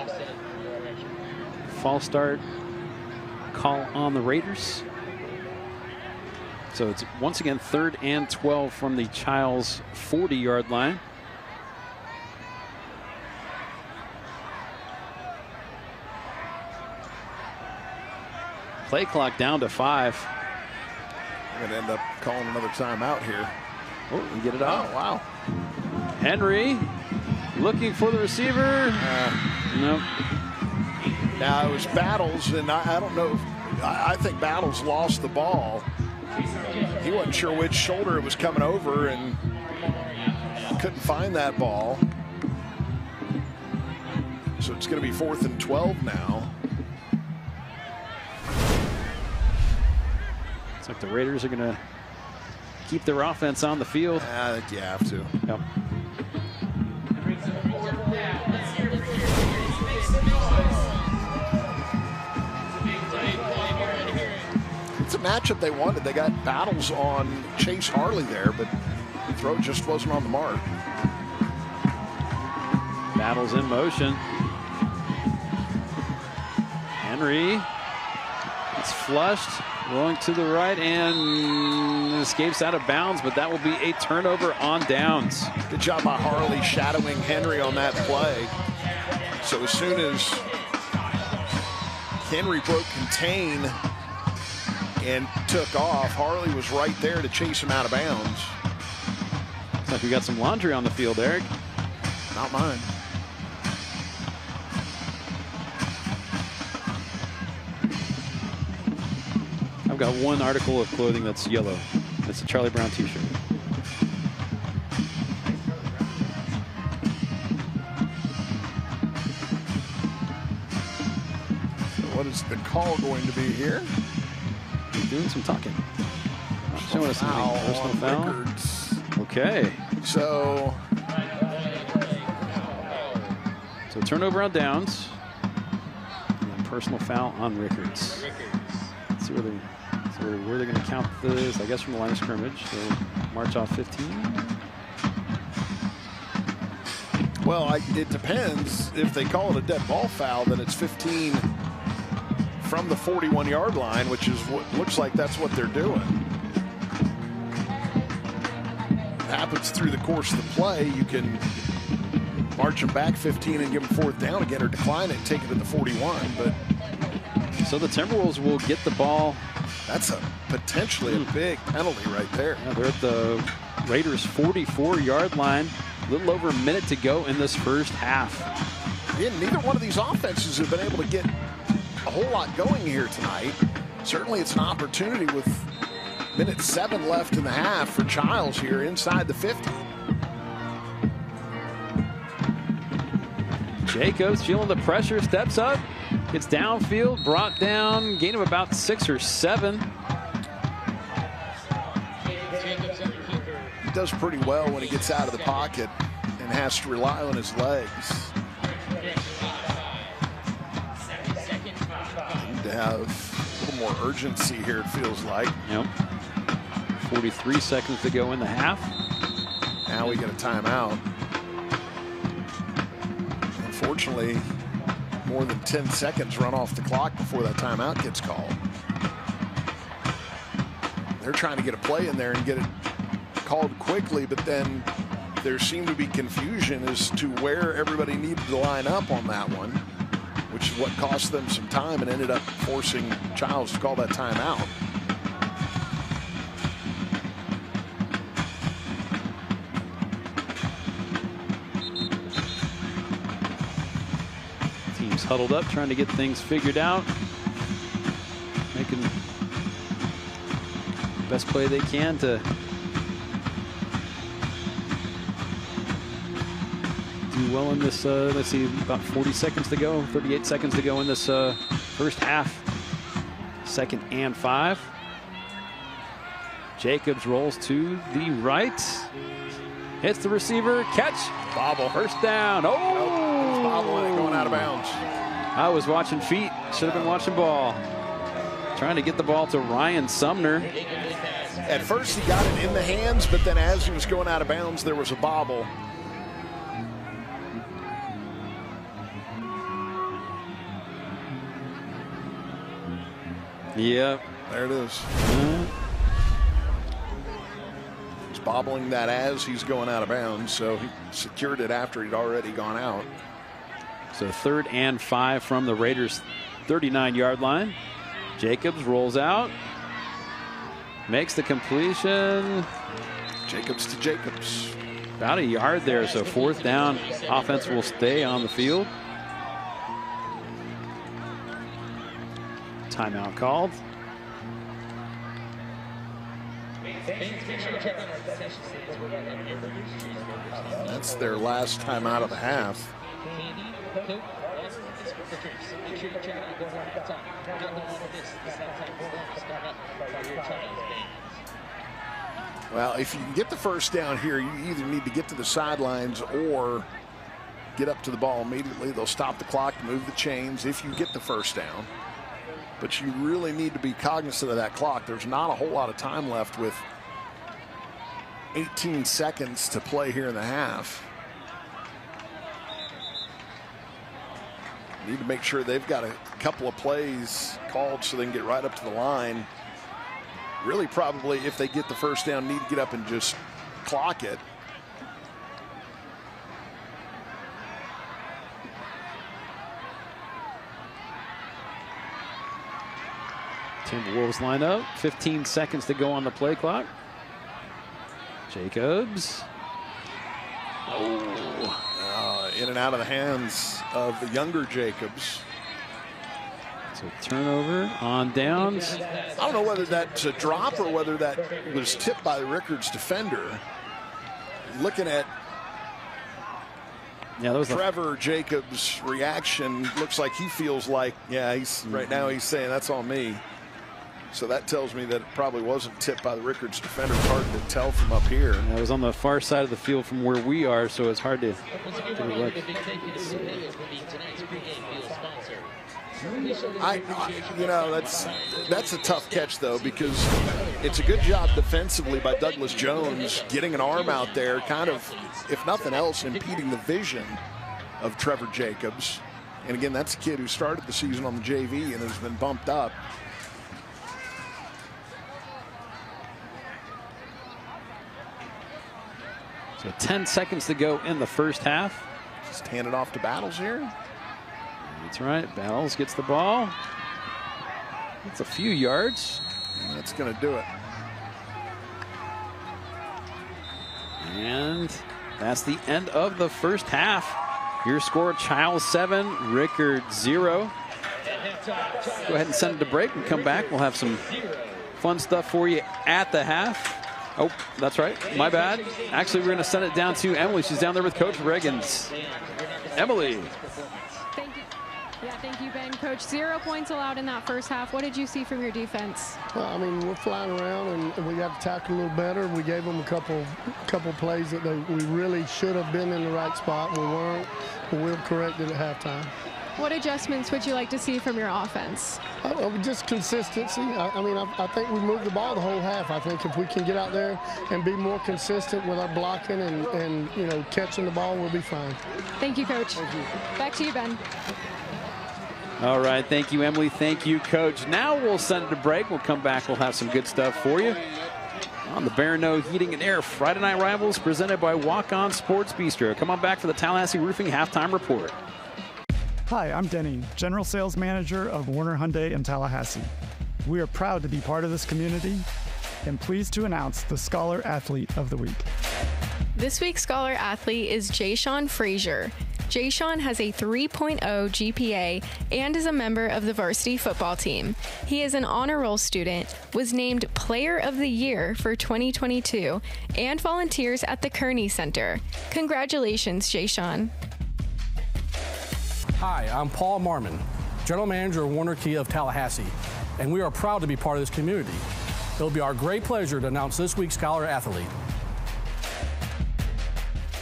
false start call on the Raiders. So it's once again 3rd and 12 from the Chiles 40-yard line. Play clock down to 5. We're going to end up calling another timeout here. Oh, we get it out. Oh, wow. Henry looking for the receiver. Nope. Now it was Battles, and I don't know. I think Battles lost the ball. He wasn't sure which shoulder it was coming over and couldn't find that ball. So it's going to be 4th and 12 now. Looks like the Raiders are going to keep their offense on the field. I think you have to. Yep. It's a matchup they wanted. They got Battles on Chase Harley there, but the throw just wasn't on the mark. Battles in motion. Henry. It's flushed. Rolling to the right and escapes out of bounds, but that will be a turnover on downs. Good job by Harley shadowing Henry on that play. So as soon as Henry broke contain and took off, Harley was right there to chase him out of bounds. Looks like we got some laundry on the field, Eric. Not mine. I've got one article of clothing that's yellow. It's a Charlie Brown t-shirt. So what is the call going to be here? He's doing some talking. Not showing us anything. Personal foul. Rickards. Okay. So turnover on downs. And personal foul on Rickards. Let's see where they're going to count this. I guess from the line of scrimmage. So march off 15. Well, it depends. If they call it a dead ball foul, then it's 15 from the 41-yard line, which is what looks like that's what they're doing. It happens through the course of the play. You can march them back 15 and give them 4th down again, or decline it and take it to the 41. But so the Timberwolves will get the ball. That's potentially a big penalty right there. Yeah, they're at the Raiders' 44-yard line. A little over a minute to go in this first half. Yeah, neither one of these offenses have been able to get a whole lot going here tonight. Certainly it's an opportunity with minute 7 left in the half for Chiles here inside the 50. Jacobs feeling the pressure, steps up, gets downfield, brought down, gain of about 6 or 7. He does pretty well when he gets out of the pocket and has to rely on his legs. Need to have a little more urgency here, it feels like. Yep. 43 seconds to go in the half. Now we get a timeout. Unfortunately, more than 10 seconds run off the clock before that timeout gets called. They're trying to get a play in there and get it called quickly, but then there seemed to be confusion as to where everybody needed to line up on that one, which is what cost them some time and ended up forcing Chiles to call that timeout. Teams huddled up, trying to get things figured out, making the best play they can to do well in this, let's see, about 40 seconds to go, 38 seconds to go in this first half. 2nd and 5. Jacobs rolls to the right. Hits the receiver. Catch. Bobble. First down. Oh! Nope, he's bobbling it, going out of bounds. I was watching feet. Should have been watching ball. Trying to get the ball to Ryan Sumner. At first he got it in the hands, but then as he was going out of bounds, there was a bobble. Yeah. There it is. He's bobbling that as he's going out of bounds, so he secured it after he'd already gone out. So 3rd and 5 from the Raiders' 39-yard line. Jacobs rolls out. Makes the completion. Jacobs to Jacobs. About a yard there, so 4th down. Offense will stay on the field. Timeout called. That's their last time out of the half. Well, if you can get the first down here, you either need to get to the sidelines or get up to the ball immediately. They'll stop the clock, move the chains if you get the first down. But you really need to be cognizant of that clock. There's not a whole lot of time left with 18 seconds to play here in the half. Need to make sure they've got a couple of plays called so they can get right up to the line. Really, probably, if they get the first down, need to get up and just clock it. Timberwolves line up. 15 seconds to go on the play clock. Jacobs. In and out of the hands of the younger Jacobs. So turnover on downs. I don't know whether that's a drop or whether that was tipped by the Rickards defender. Looking at Trevor Jacobs' reaction, looks like he feels like, yeah, he's right now he's saying that's on me. So that tells me that it probably wasn't tipped by the Rickards defender. It's hard to tell from up here. And that was on the far side of the field from where we are, so it's hard to look. You know, that's a tough catch though, because it's a good job defensively by Douglas Jones getting an arm out there, kind of, if nothing else, impeding the vision of Trevor Jacobs. And again, that's a kid who started the season on the JV and has been bumped up. So 10 seconds to go in the first half. Just hand it off to Battles here. That's right. Battles gets the ball. It's a few yards. And that's going to do it. And that's the end of the first half. Your score, Chiles 7, Rickards 0. Go ahead and send it to break and come back. We'll have some fun stuff for you at the half. Oh, that's right. My bad. Actually, we're going to send it down to Emily. She's down there with Coach Riggins. Emily. Thank you. Yeah, thank you, Ben. Coach, 0 points allowed in that first half. What did you see from your defense? Well, I mean, we're flying around, and we got to tackle a little better. We gave them a couple plays that we really should have been in the right spot. We weren't. But we'll correct it at halftime. What adjustments would you like to see from your offense? Just consistency. I think we moved the ball the whole half. I think if we can get out there and be more consistent with our blocking and you know, catching the ball, we'll be fine. Thank you, Coach. Thank you. Back to you, Ben. All right. Thank you, Emily. Thank you, Coach. Now we'll send it to break. We'll come back. We'll have some good stuff for you on the Barano Heating and Air Friday Night Rivals presented by Walk-On Sports Bistro. Come on back for the Tallahassee Roofing Halftime Report. Hi, I'm Denny, General Sales Manager of Warner Hyundai in Tallahassee. We are proud to be part of this community and pleased to announce the Scholar Athlete of the Week. This week's Scholar Athlete is Jayshawn Frazier. Jayshawn has a 3.0 GPA and is a member of the varsity football team. He is an honor roll student, was named Player of the Year for 2022, and volunteers at the Kearney Center. Congratulations, Jayshawn. Hi, I'm Paul Marmon, General Manager of Warner Kia of Tallahassee, and we are proud to be part of this community. It'll be our great pleasure to announce this week's Scholar Athlete.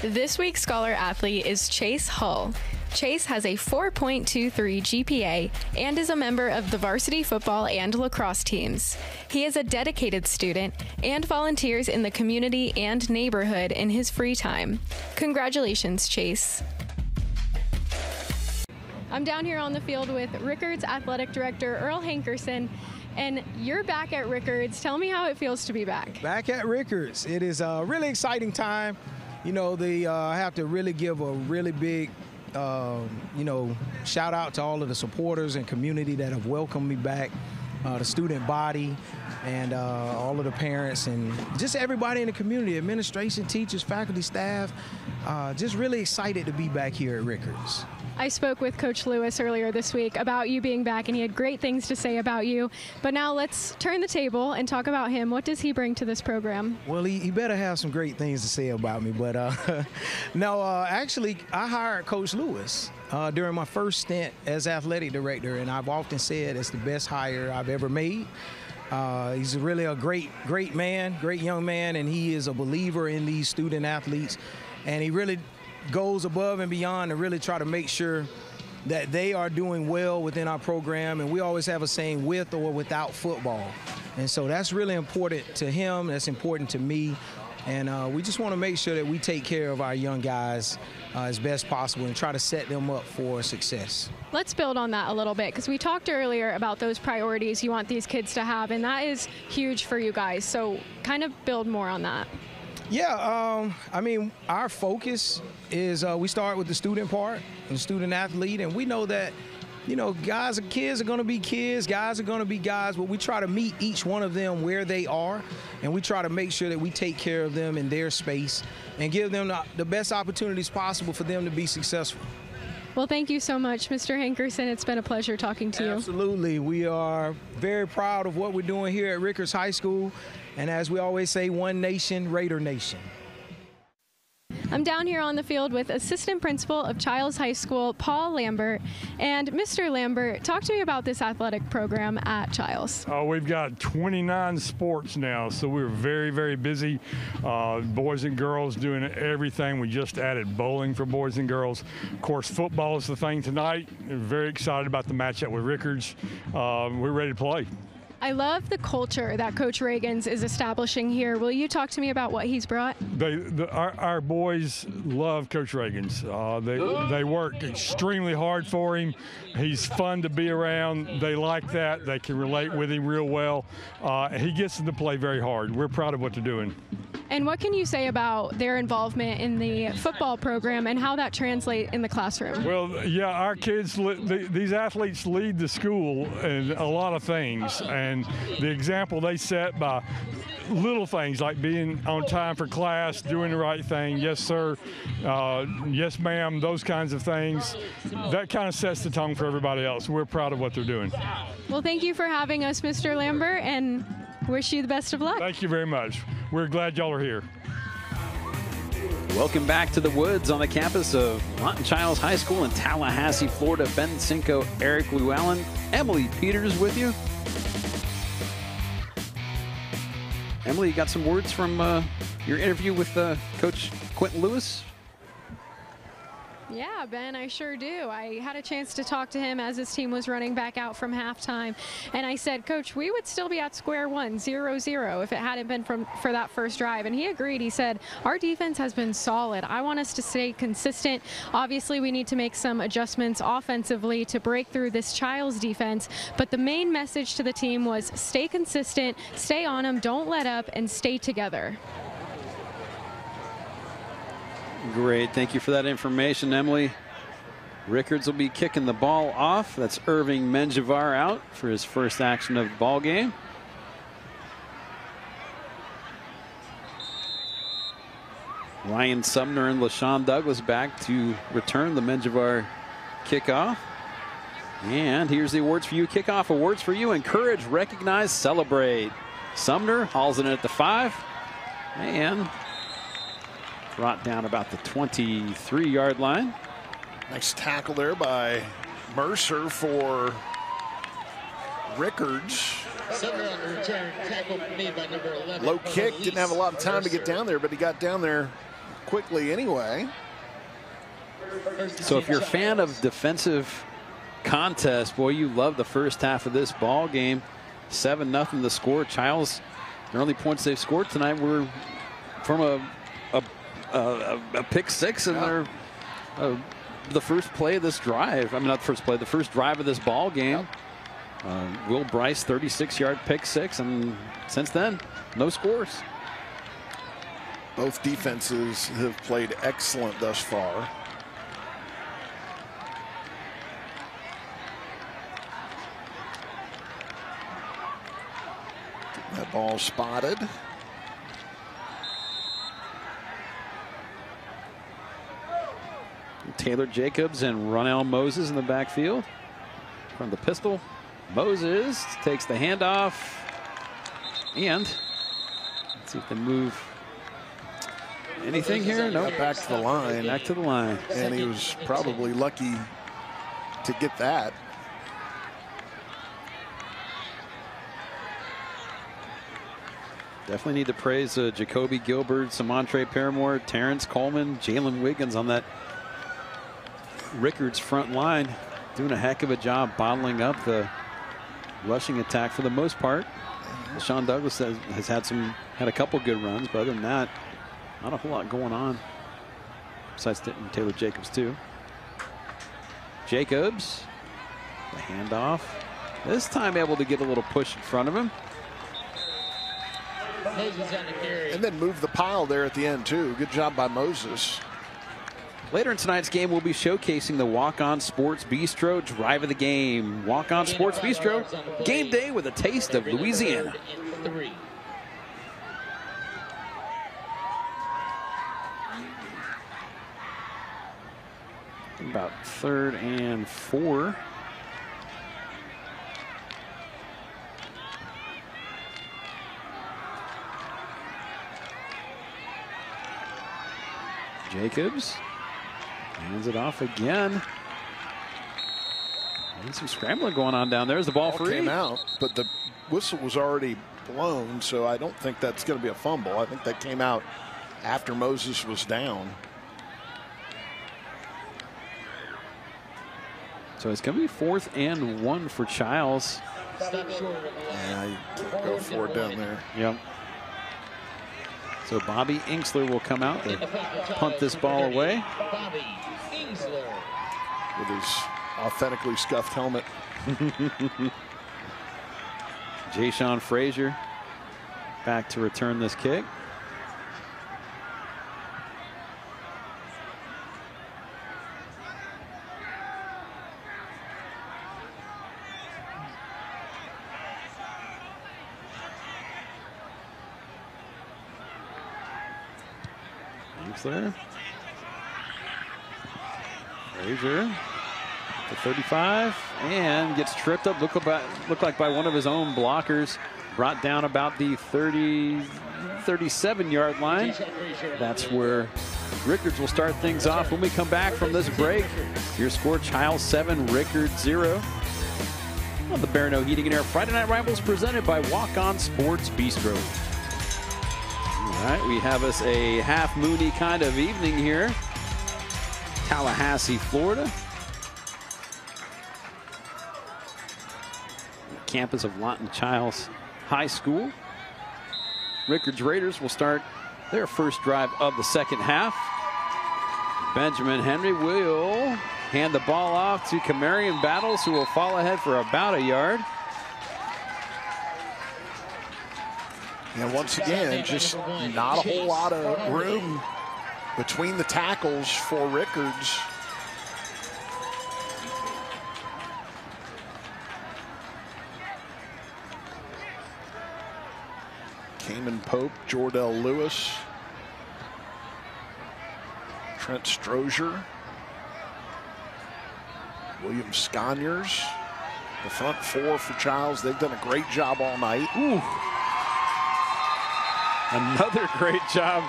This week's Scholar Athlete is Chase Hull. Chase has a 4.23 GPA and is a member of the varsity football and lacrosse teams. He is a dedicated student and volunteers in the community and neighborhood in his free time. Congratulations, Chase. I'm down here on the field with Rickards Athletic Director Earl Hankerson, and you're back at Rickards. Tell me how it feels to be back. Back at Rickards. It is a really exciting time. You know, I have to really give a really big shout out to all of the supporters and community that have welcomed me back, the student body, and all of the parents, and just everybody in the community, administration, teachers, faculty, staff. Just really excited to be back here at Rickards. I spoke with Coach Lewis earlier this week about you being back, and he had great things to say about you. But now let's turn the table and talk about him. What does he bring to this program? Well, he better have some great things to say about me. But no, actually, I hired Coach Lewis during my first stint as athletic director, and I've often said it's the best hire I've ever made. He's really a great man, great young man, and he is a believer in these student athletes, and he really goes above and beyond to really try to make sure that they are doing well within our program. And we always have a saying, with or without football. And so that's really important to him. That's important to me. And we just want to make sure that we take care of our young guys as best possible and try to set them up for success. Let's build on that a little bit, because we talked earlier about those priorities you want these kids to have, and that is huge for you guys. So kind of build more on that. Yeah, I mean, our focus is we start with the student part, the student athlete, and we know that, you know, kids are going to be kids, guys are going to be guys, but we try to meet each one of them where they are, and we try to make sure that we take care of them in their space and give them the best opportunities possible for them to be successful. Well, thank you so much, Mr. Hankerson. It's been a pleasure talking to you. Absolutely. We are very proud of what we're doing here at Rickards High School. And as we always say, one nation, Raider Nation. I'm down here on the field with Assistant Principal of Chiles High School, Paul Lambert. And Mr. Lambert, talk to me about this athletic program at Chiles. We've got 29 sports now, so we're very, very busy. Boys and girls doing everything. We just added bowling for boys and girls. Of course, football is the thing tonight. We're very excited about the matchup with Rickards. We're ready to play. I love the culture that Coach Reagans is establishing here. Will you talk to me about what he's brought? Our boys love Coach Reagans. They work extremely hard for him. He's fun to be around. They like that. They can relate with him real well. He gets them to play very hard. We're proud of what they're doing. And what can you say about their involvement in the football program and how that translates in the classroom? Well, yeah, our kids, these athletes lead the school in a lot of things. And the example they set by little things like being on time for class, doing the right thing, yes, sir, yes, ma'am, those kinds of things, that kind of sets the tone for everybody else. We're proud of what they're doing. Well, thank you for having us, Mr. Lambert, and wish you the best of luck. Thank you very much. We're glad y'all are here. Welcome back to the Woods on the campus of Lawton Chiles High School in Tallahassee, Florida. Ben Cinco, Eric Llewellyn, Emily Peters with you. Emily, you got some words from your interview with Coach Quentin Lewis? Yeah, Ben, I sure do. I had a chance to talk to him as his team was running back out from halftime. And I said, Coach, we would still be at square one, 0-0, if it hadn't been for that first drive. And he agreed. He said, our defense has been solid. I want us to stay consistent. Obviously, we need to make some adjustments offensively to break through this Chiles defense. But the main message to the team was stay consistent, stay on them, don't let up, and stay together. Great. Thank you for that information, Emily. Rickards will be kicking the ball off. That's Irving Menjivar out for his first action of the ball game. Ryan Sumner and LaShawn Douglas back to return the Menjivar kickoff. And here's the awards for you. Kickoff awards for you. Encourage, recognize, celebrate. Sumner hauls it in at the 5. And brought down about the 23-yard line. Nice tackle there by Mercer for Rickards. Low kick, didn't have a lot of time to get down there, but he got down there quickly anyway. So if you're a fan of defensive contests, boy, you love the first half of this ball game. 7-0 the score. Chiles, the only points they've scored tonight were from a pick six in their the first play of this drive. I mean, not the first play, the first drive of this ball game. Will Bryce, 36-yard pick six, and since then, no scores. Both defenses have played excellent thus far. That ball spotted. Taylor Jacobs and Ronell Moses in the backfield. From the pistol, Moses takes the handoff. And let's see if they move anything here. No, back to the line. Back to the line. And he was probably lucky to get that. Definitely need to praise Jacoby Gilbert, Samontre Paramore, Terrence Coleman, Jalen Wiggins on that Rickards front line. Doing a heck of a job bottling up the rushing attack for the most part. Sean Douglas has had a couple good runs, but other than that, not a whole lot going on. Besides Taylor Jacobs too. Jacobs, the handoff. This time able to get a little push in front of him. And then move the pile there at the end too. Good job by Moses. Later in tonight's game, we'll be showcasing the Walk-On Sports Bistro Drive of the Game. Walk-On Sports Bistro, game day with a taste of Louisiana. About 3rd and 4. Jacobs hands it off again. And some scrambling going on down there. Is the ball free? Came out, but the whistle was already blown, so I don't think that's going to be a fumble. I think that came out after Moses was down. So it's going to be 4th and 1 for Chiles. Yeah, you can't go for it down there. Yep. So Bobby Inksler will come out to punt this ball away. With his authentically scuffed helmet. Jayshawn Frazier back to return this kick. Inksler. Frazier. The 35 and gets tripped up. Looked like by one of his own blockers. Brought down about the 37-yard line. That's where Rickards will start things off when we come back from this break. Your score: Chiles 7, Rickards 0. On the Bear No Heating and Air Friday Night Rivals presented by Walk-On Sports Bistro. All right, we have us a half-moony kind of evening here. Tallahassee, Florida. Campus of Lawton Chiles High School. Rickards Raiders will start their first drive of the second half. Benjamin Henry will hand the ball off to Camarion Battles, who will fall ahead for about a yard. And once again, just not a whole lot of room between the tackles for Rickards. Cayman Pope, Jordell Lewis, Trent Strozier, William Sconyers. The front four for Chiles, they've done a great job all night. Ooh. Another great job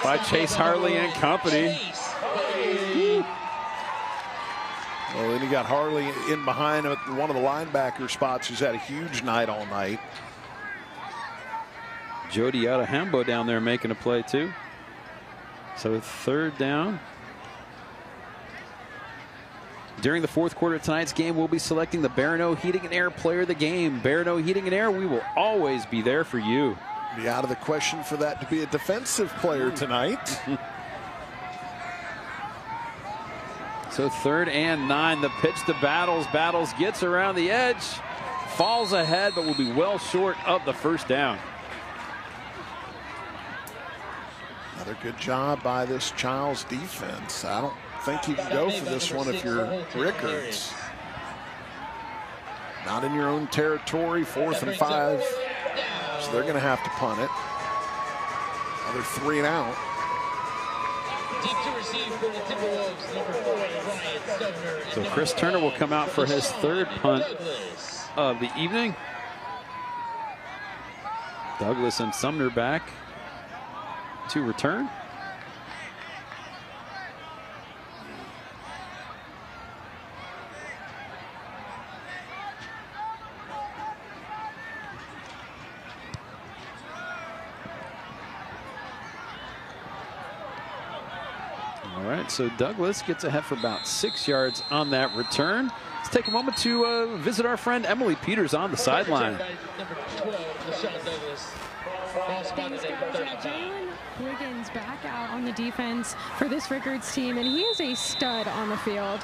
by Chase Harley and company. Well, then you got Harley in behind him at one of the linebacker spots who's had a huge night all night. Jody Hambo down there making a play too. So 3rd down. During the 4th quarter of tonight's game, we'll be selecting the Barano Heating and Air Player of the Game. Barano Heating and Air, we will always be there for you. Be out of the question for that to be a defensive player tonight. So 3rd and 9, the pitch to Battles. Battles gets around the edge, falls ahead, but will be well short of the 1st down. Another good job by this Chiles defense. I don't think you can go for this one if you're Rickards. Not in your own territory, 4th and 5. So they're going to have to punt it. Another 3 and out. Deep to receive for the Timberwolves, number 4, Ryan Sumner. So Chris Turner will come out for his 3rd punt of the evening. Douglas and Sumner back to return. All right, so Douglas gets ahead for about 6 yards on that return. Let's take a moment to visit our friend Emily Peters on the sideline. Jalen Wiggins back out on the defense for this Rickards team, and he is a stud on the field.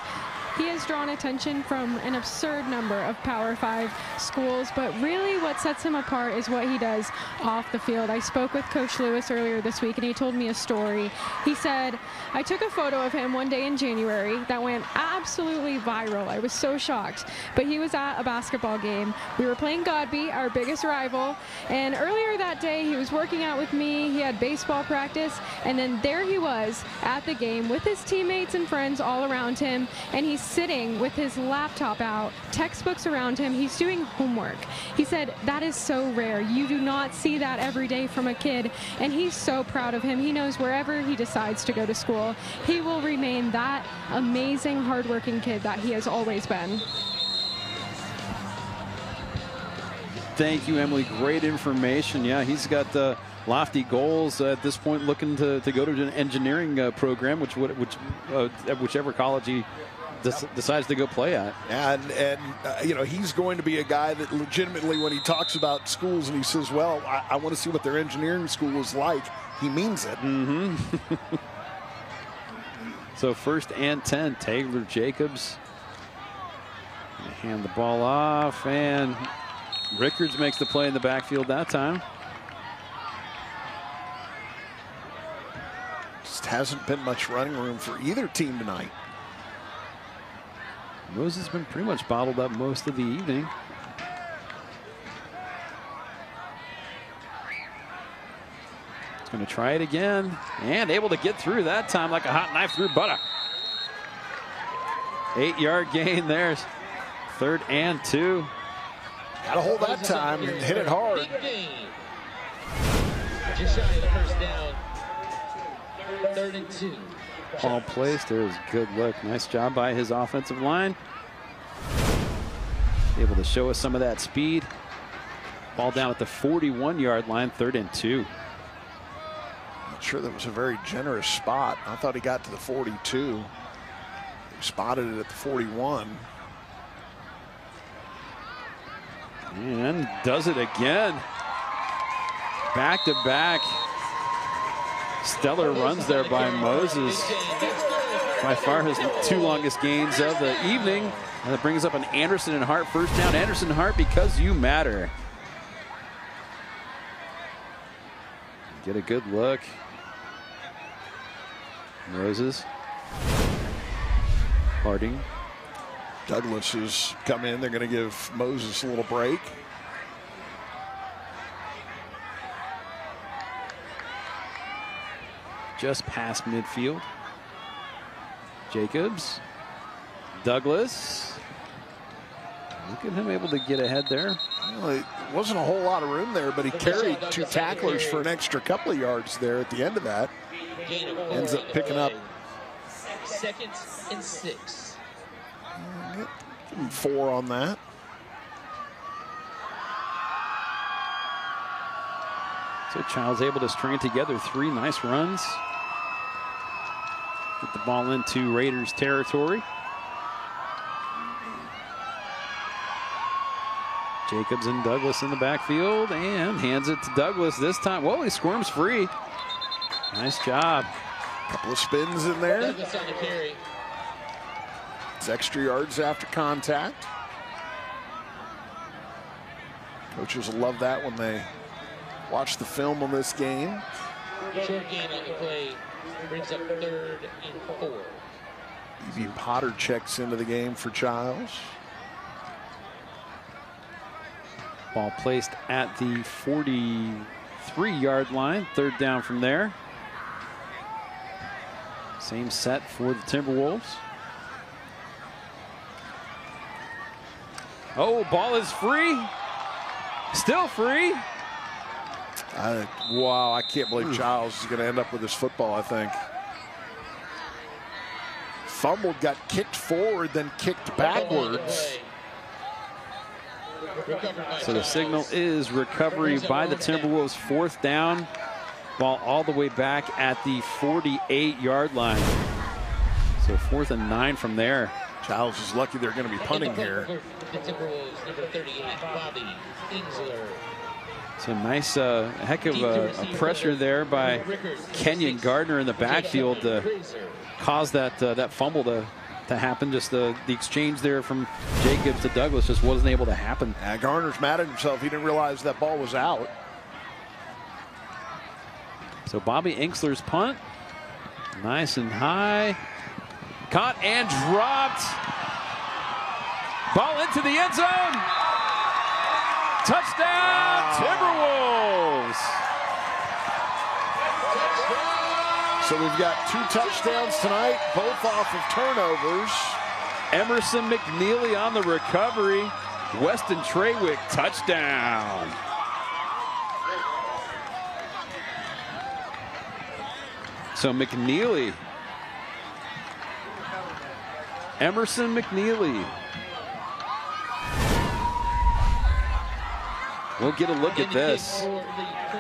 He has drawn attention from an absurd number of Power 5 schools, but really what sets him apart is what he does off the field. I spoke with Coach Lewis earlier this week, and he told me a story. He said, I took a photo of him one day in January that went absolutely viral. I was so shocked, but he was at a basketball game. We were playing Godby, our biggest rival, and earlier that day he was working out with me. He had baseball practice, and then there he was at the game with his teammates and friends all around him, and he's sitting with his laptop out, textbooks around him. He's doing homework. He said that is so rare. You do not see that every day from a kid, and he's so proud of him. He knows wherever he decides to go to school, he will remain that amazing, hardworking kid that he has always been. Thank you, Emily. Great information. Yeah, he's got lofty goals at this point, looking to go to an engineering program, whichever college he decides to go play at. And you know, he's going to be a guy that legitimately, when he talks about schools and he says, well, I want to see what their engineering school is like, he means it. So 1st and 10, Taylor Jacobs. Hand the ball off, and Rickards makes the play in the backfield that time. Just hasn't been much running room for either team tonight. Moses has been pretty much bottled up most of the evening. He's going to try it again, and able to get through that time like a hot knife through butter. 8-yard gain there. 3rd and 2. Got to hold that time and hit it hard. Just shy of the 1st down. 3rd and 2. Ball placed. There's a good look. Nice job by his offensive line. Able to show us some of that speed. Ball down at the 41-yard line, 3rd and 2. Not sure that was a very generous spot. I thought he got to the 42. He spotted it at the 41. And does it again. Back to back. Stellar runs there by Moses. By far his 2 longest gains of the evening. And that brings up an Anderson and Hart 1st down. Anderson and Hart, because you matter. Get a good look. Moses. Harding. Douglas has come in. They're going to give Moses a little break. Just past midfield. Jacobs. Douglas. Look at him able to get ahead there. Well, it wasn't a whole lot of room there, but he carried 2 tacklers for an extra couple of yards there at the end of that. Ends up picking up 2nd and 6. Give him 4 on that. So Chiles able to string together 3 nice runs. Get the ball into Raiders territory. Jacobs and Douglas in the backfield and hands it to Douglas this time. Whoa, he squirms free. Nice job. Couple of spins in there. Douglas on the carry. It's extra yards after contact. Coaches will love that when they watch the film on this game. Short gain on the play brings up 3rd and 4. Evie Potter checks into the game for Chiles. Ball placed at the 43-yard line. 3rd down from there. Same set for the Timberwolves. Oh, ball is free. Still free. Wow, I can't believe Chiles is going to end up with this football, I think. Fumbled, got kicked forward, then kicked backwards. So the signal is recovery by the Timberwolves. 4th down. Ball all the way back at the 48-yard line. So 4th and 9 from there. Chiles is lucky they're going to be punting here. The Timberwolves, number 38, Bobby Ingsler. So nice, heck of a pressure there by Kenyon Gardner in the backfield to cause that that fumble to happen. Just the exchange there from Jacobs to Douglas just wasn't able to happen. Gardner's mad at himself. He didn't realize that ball was out. So Bobby Ingsler's punt, nice and high, caught and dropped. Ball into the end zone. Touchdown, Timberwolves. So we've got 2 touchdowns tonight, both off of turnovers. Emerson McNeely on the recovery. Weston Trawick, touchdown. So McNeely. Emerson McNeely. We'll get a look at this.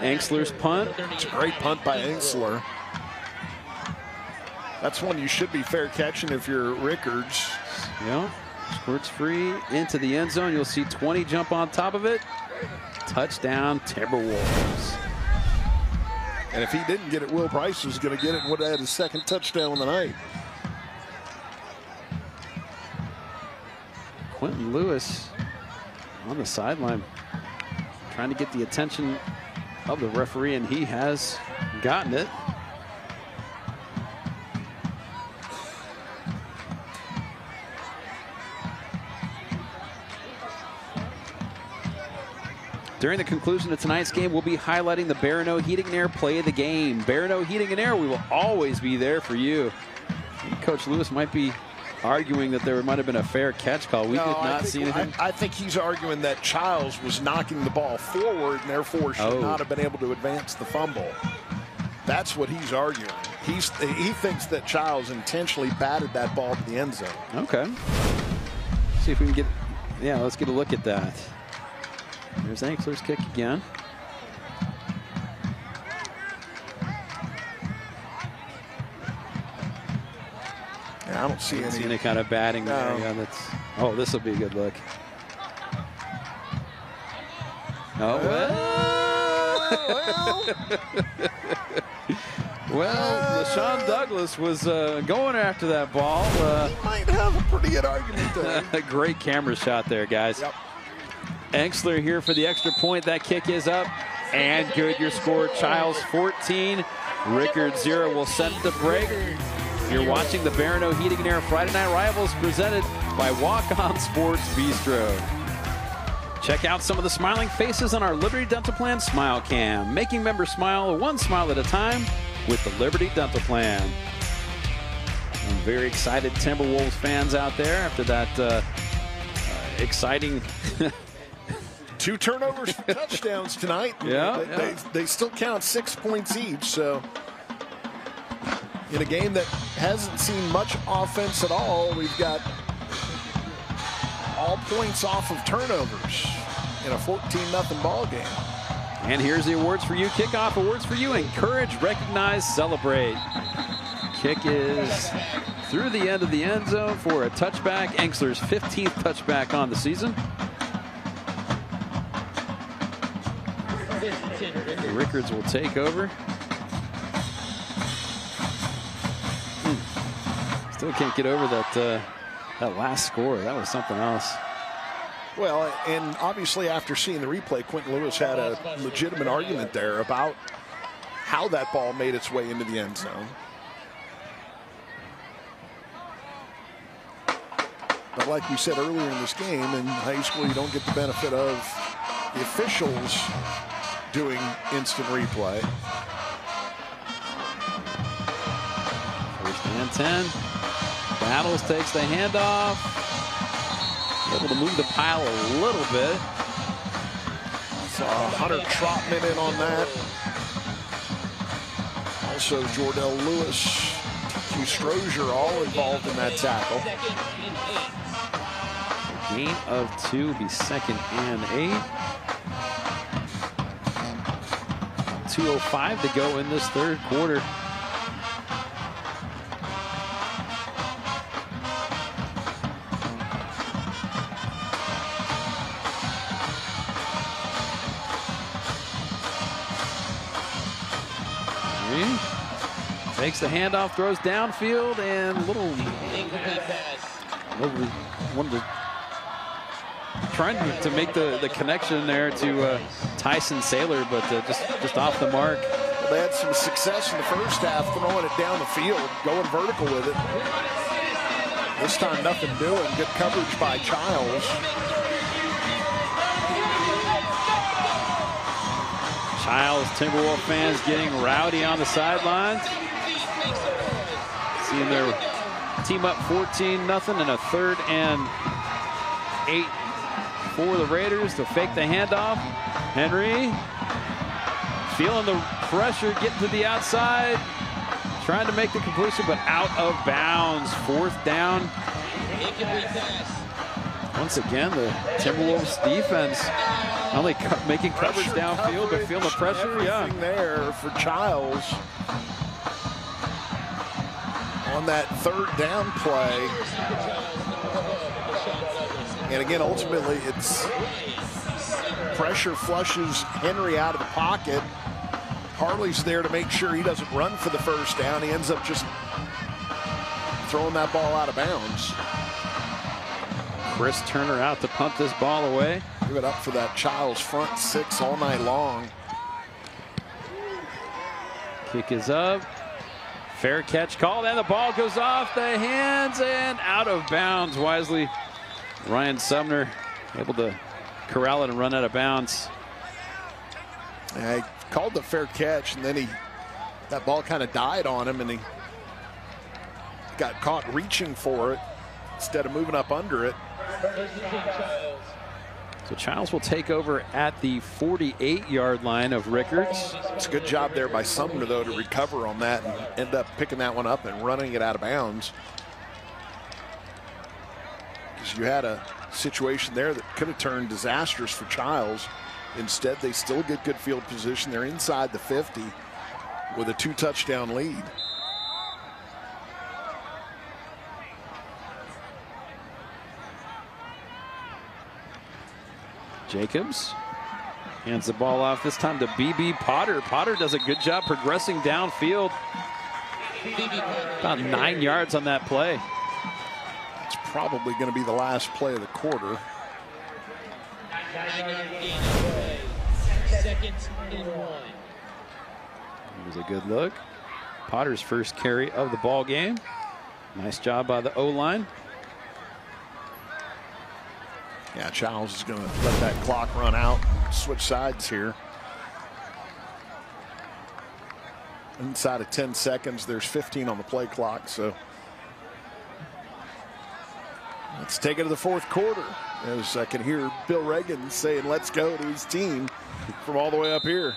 Ingsler's punt. It's a great punt by Ingsler. That's one you should be fair catching if you're Rickards. Yeah, squirts free into the end zone. You'll see 20 jump on top of it. Touchdown, Timberwolves. And if he didn't get it, Will Price was going to get it and would have had his 2nd touchdown of the night. Quentin Lewis on the sideline trying to get the attention of the referee, and he has gotten it. During the conclusion of tonight's game, we'll be highlighting the Barano Heating and Air play of the game. Barano Heating and Air, we will always be there for you. Coach Lewis might be arguing that there might have been a fair catch call. We did not see anything. I think he's arguing that Chiles was knocking the ball forward and therefore should not have been able to advance the fumble. That's what he's arguing. He thinks that Chiles intentionally batted that ball to the end zone. Okay. See if we can get, let's get a look at that. There's Ingsler's kick again. I don't see any kind of batting there. Yeah, oh, this will be a good look. Oh, well, LaShawn Douglas was going after that ball. He might have a pretty good argument there. A great camera shot there, guys. Yep. Ingsler here for the extra point. That kick is up and good. Your score, Chiles 14, Rickards 0. We'll set the break. You're watching the Barano Heating and Air Friday Night Rivals presented by Walk-On Sports Bistro. Check out some of the smiling faces on our Liberty Dental Plan Smile Cam, making members smile one smile at a time with the Liberty Dental Plan. I'm very excited Timberwolves fans out there after that exciting 2 turnovers for touchdowns tonight. They still count 6 points each, so in a game that hasn't seen much offense at all, we've got all points off of turnovers in a 14-0 ball game. And here's the awards for you. Kickoff awards for you. Encourage, recognize, celebrate. Kick is through the end of the end zone for a touchback. Enksler's 15th touchback on the season. Rickards will take over. Still can't get over that last score. That was something else. Well, and obviously after seeing the replay, Quentin Lewis had a legitimate argument there about how that ball made its way into the end zone. But like we said earlier in this game, in high school you don't get the benefit of the officials doing instant replay. First and 10. Battles takes the handoff. Able to move the pile a little bit. Saw Hunter Trotman in on that. Also Jordell Lewis, Q Strozier all involved in that tackle. Gain of 2 will be 2nd and 8. 2:05 to go in this third quarter. Takes the handoff, throws downfield, and trying to make the connection there to Tyson Saylor, but just off the mark. Well, they had some success in the first half throwing it down the field, going vertical with it. This time nothing doing. Good coverage by Chiles. Chiles Timberwolves fans getting rowdy on the sidelines. Seeing their team up 14-0 in a 3rd and 8 for the Raiders. To fake the handoff. Henry feeling the pressure, getting to the outside, trying to make the completion, but out of bounds. 4th down. Once again, the Timberwolves defense not only making coverage downfield, but feeling the pressure. Yeah, there for Chiles on that 3rd down play. And again, ultimately, it's pressure flushes Henry out of the pocket. Harley's there to make sure he doesn't run for the 1st down. He ends up just throwing that ball out of bounds. Chris Turner out to punt this ball away. Give it up for that Chiles front 6 all night long. Kick is up. Fair catch called, and the ball goes off the hands and out of bounds wisely. Ryan Sumner able to corral it and run out of bounds. Yeah, he called the fair catch, and then that ball kind of died on him, and he got caught reaching for it instead of moving up under it. So Chiles will take over at the 48-yard line of Rickards. It's a good job there by Sumner, though, to recover on that and end up picking that one up and running it out of bounds. Because you had a situation there that could have turned disastrous for Chiles. Instead, they still get good field position. They're inside the 50 with a 2-touchdown lead. Jacobs hands the ball off, this time to B.B. Potter. Potter does a good job progressing downfield. About 9 yards on that play. It's probably going to be the last play of the quarter. 2nd and 1. Here's a good look. Potter's first carry of the ball game. Nice job by the O-line. Yeah, Chiles is going to let that clock run out, switch sides here. Inside of 10 seconds, there's 15 on the play clock, so let's take it to the 4th quarter. As I can hear Bill Reagan saying, let's go to his team from all the way up here.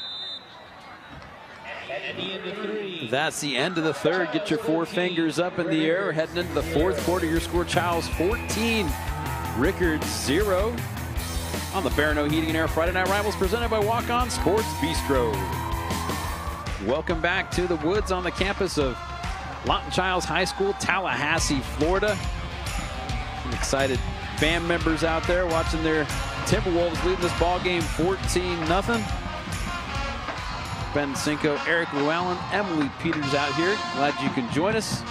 That's the end of the 3rd. Get your 4 fingers up in the air. We're heading into the 4th quarter. Your score, Chiles 14, Rickards 0 on the Barano Heating and Air Friday Night Rivals presented by Walk-On Sports Bistro. Welcome back to the Woods on the campus of Lawton Chiles High School, Tallahassee, Florida. Some excited fan members out there watching their Timberwolves leading this ball game 14-0. Ben Cinco, Eric Llewellyn, Emily Peters out here. Glad you can join us.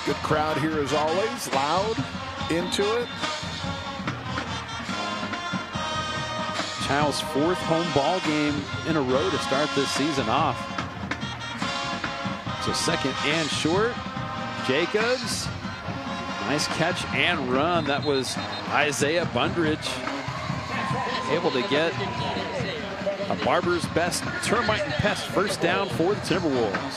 Good crowd here as always, loud, into it. Chiles' 4th home ball game in a row to start this season off. So 2nd and short. Jacobs. Nice catch and run. That was Isaiah Bundridge. Able to get a Barber's best termite and pest first down for the Timberwolves.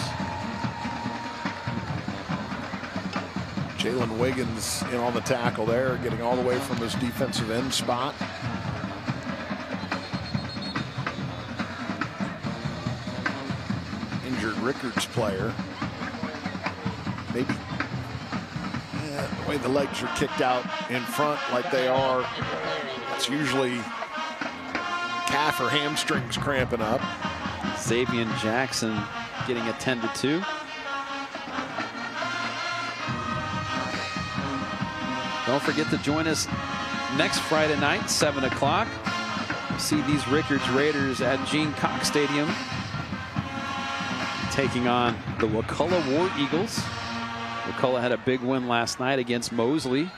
Jalen Wiggins in on the tackle there, getting all the way from his defensive end spot. Injured Rickards player. Maybe the way the legs are kicked out in front like they are, it's usually calf or hamstrings cramping up. Xavier Jackson getting attended to. Don't forget to join us next Friday night, 7 o'clock. See these Rickards Raiders at Gene Cox Stadium taking on the Wakulla War Eagles. Wakulla had a big win last night against Mosley.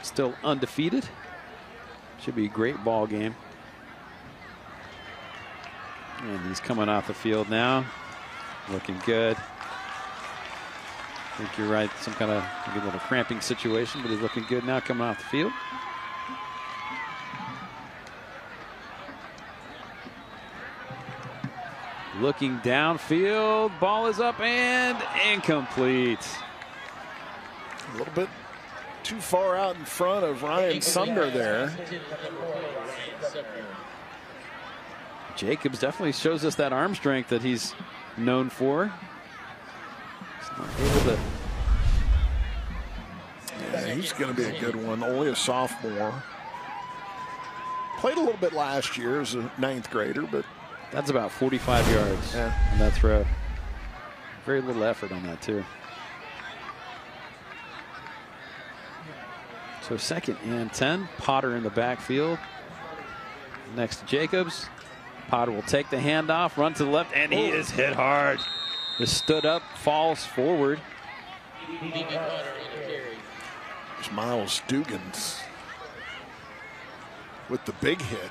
Still undefeated. Should be a great ball game. And he's coming off the field now. Looking good. I think you're right. Some kind of maybe a little cramping situation, but he's looking good now coming off the field. Looking downfield. Ball is up and incomplete. A little bit too far out in front of Ryan Sumner there. Jacobs definitely shows us that arm strength that he's known for. He's not able to. Yeah, he's going to be a good one. Only a sophomore. Played a little bit last year as a 9th grader, but that's about 45 yards on that throw. Very little effort on that too. So 2nd and 10. Potter in the backfield. Next to Jacobs. Potter will take the handoff, run to the left, and he is hit hard. Just stood up, falls forward. There's Miles Dugans with the big hit.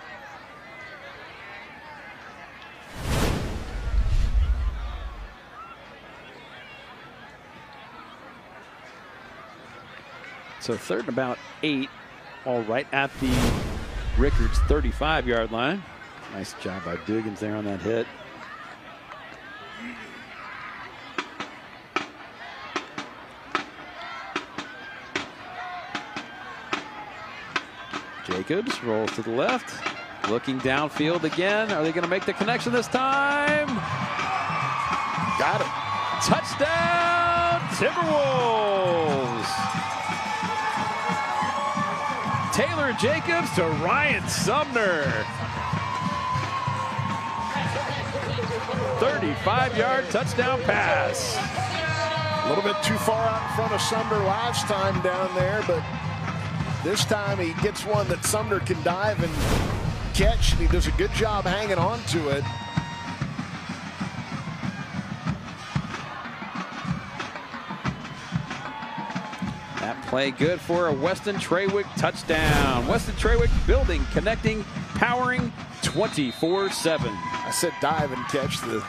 So 3rd and about 8, all right at the Rickards 35-yard line. Nice job by Dugans there on that hit. Jacobs rolls to the left. Looking downfield again. Are they going to make the connection this time? Got it. Touchdown, Timberwolves. Taylor Jacobs to Ryan Sumner. 35-yard touchdown pass. A little bit too far out in front of Sumner last time down there, but this time he gets one that Sumner can dive and catch, and he does a good job hanging on to it. That play good for a Weston Trawick touchdown. Weston Trawick building, connecting, powering 24/7. I said dive and catch. He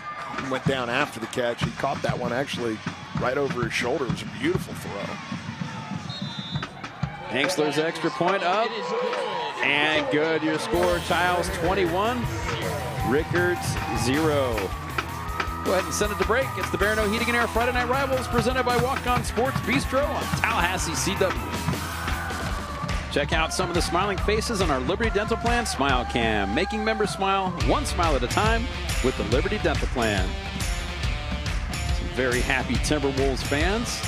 went down after the catch. He caught that one actually right over his shoulder. It was a beautiful throw. Hangsler's extra point up. And good. Your score, Chiles 21, Rickards 0. Go ahead and send it to break. It's the Barano Heating and Air Friday Night Rivals presented by Walk-On Sports Bistro on Tallahassee CW. Check out some of the smiling faces on our Liberty Dental Plan Smile Cam, making members smile one smile at a time with the Liberty Dental Plan. Some very happy Timberwolves fans.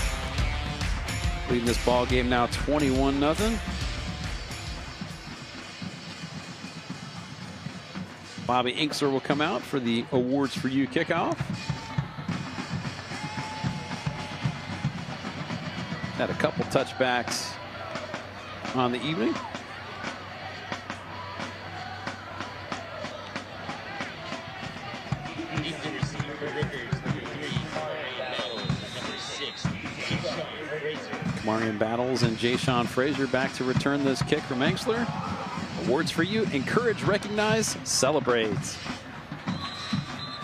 Leading this ball game now 21-0. Bobby Inkster will come out for the Awards for You kickoff. Had a couple touchbacks on the evening. Marion Battles and Jayshawn Frazier back to return this kick from Inkster. Awards for You: encourage, recognize, celebrate.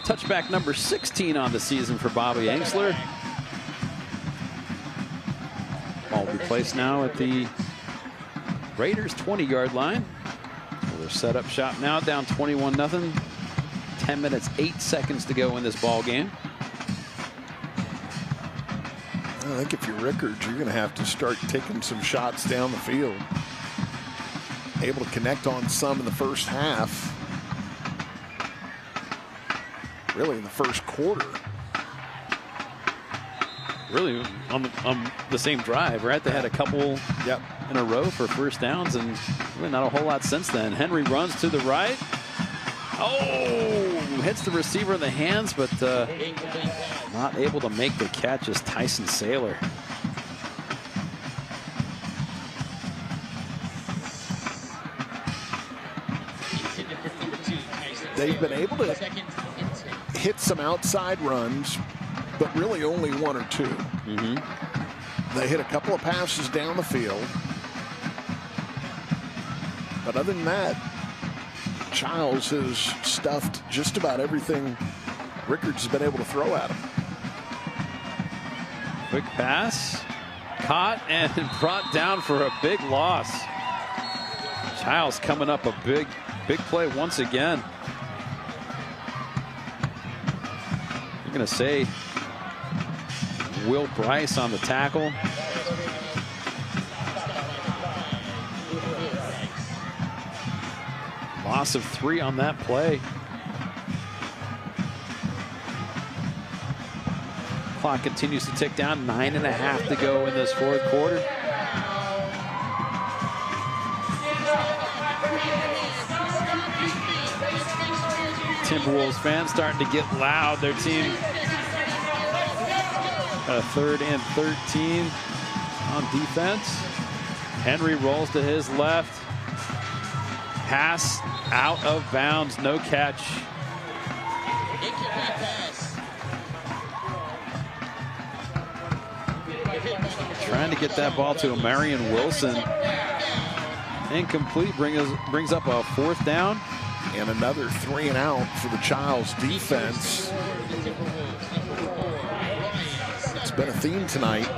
Touchback number 16 on the season for Bobby Inkster. Ball will be placed now at the Raiders' 20-yard line. So they're set up shop now, down 21-0. 10 minutes, 8 seconds to go in this ball game. I think if you're Rickards, you're going to have to start taking some shots down the field. Able to connect on some in the first half. Really in the first quarter. Really on the same drive, right? They had a couple in a row for first downs, and really not a whole lot since then. Henry runs to the right. Oh, hits the receiver in the hands, but not able to make the catch as Tyson Saylor. They've been able to hit some outside runs, but really only one or two. They hit a couple of passes down the field. But other than that, Chiles has stuffed just about everything Rickards has been able to throw at him. Quick pass, caught and brought down for a big loss. Chiles coming up a big play once again. I'm going to say Will Bryce on the tackle. Loss of 3 on that play. Clock continues to tick down. 9.5 to go in this fourth quarter. Timberwolves fans starting to get loud. Their team got a 3rd and 13 on defense. Henry rolls to his left. Pass out of bounds, no catch. Trying to get that ball to Marion Wilson. Incomplete, brings up a 4th down. And another 3 and out for the Chiles defense. It's been a theme tonight.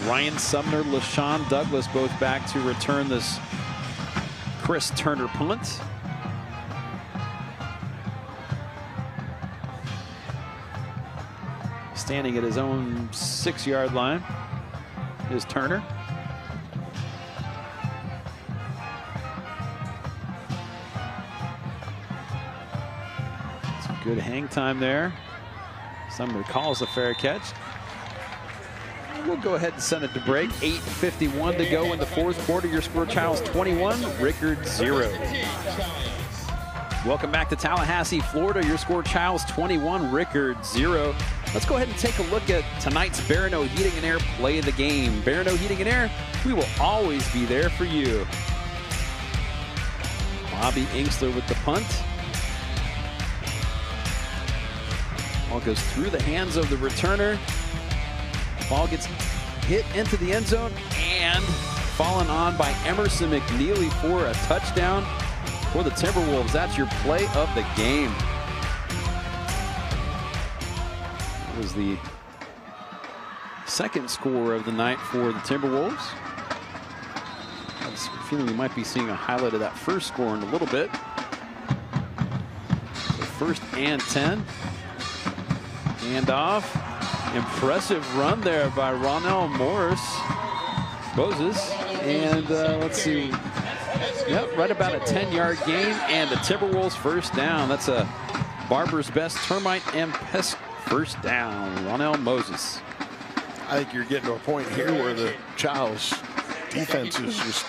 Ryan Sumner, LaShawn Douglas both back to return this Chris Turner punt. Standing at his own 6-yard line is Turner. Some good hang time there. Sumner calls a fair catch. We'll go ahead and send it to break. 8:51 to go in the fourth quarter. Your score: Chiles 21, Rickards 0. Welcome back to Tallahassee, Florida. Your score: Chiles 21, Rickards 0. Let's go ahead and take a look at tonight's Barano Heating and Air Play of the Game. Barano Heating and Air, we will always be there for you. Bobby Inkster with the punt. Ball goes through the hands of the returner. Ball gets hit into the end zone and fallen on by Emerson McNeely for a touchdown for the Timberwolves. That's your play of the game. That was the second score of the night for the Timberwolves. I have a feeling we might be seeing a highlight of that first score in a little bit. So 1st and 10. Handoff. Impressive run there by Ronell Moses. And let's see. Yep, right about a 10-yard gain and the Timberwolves first down. That's a Barber's Best Termite and Pest first down. Ronell Moses. I think you're getting to a point here where the Chiles defense is just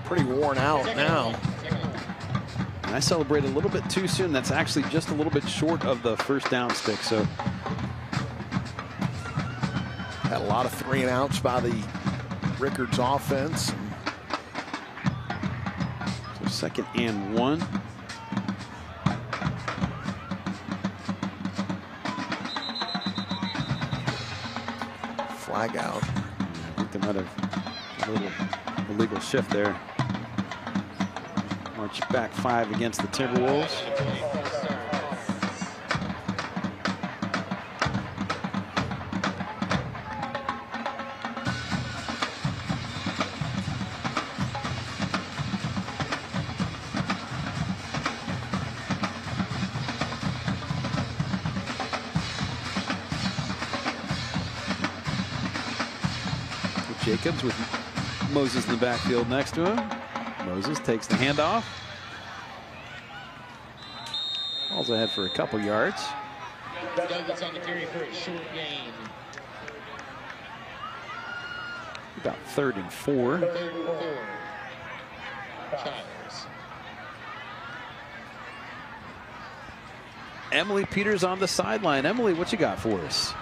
pretty worn out now. And I celebrated a little bit too soon. That's actually just a little bit short of the first down stick. So had a lot of 3 and outs by the Rickards offense. So 2nd and 1. Flag out. I think they might have a little illegal shift there. March back 5 against the Timberwolves. Jacobs with Moses in the backfield next to him. Moses takes the handoff. Falls ahead for a couple yards. Douglas on the carry for a short gain. About 3rd and 4. 3rd and 4. Chiles. Emily Peters on the sideline. Emily, what you got for us?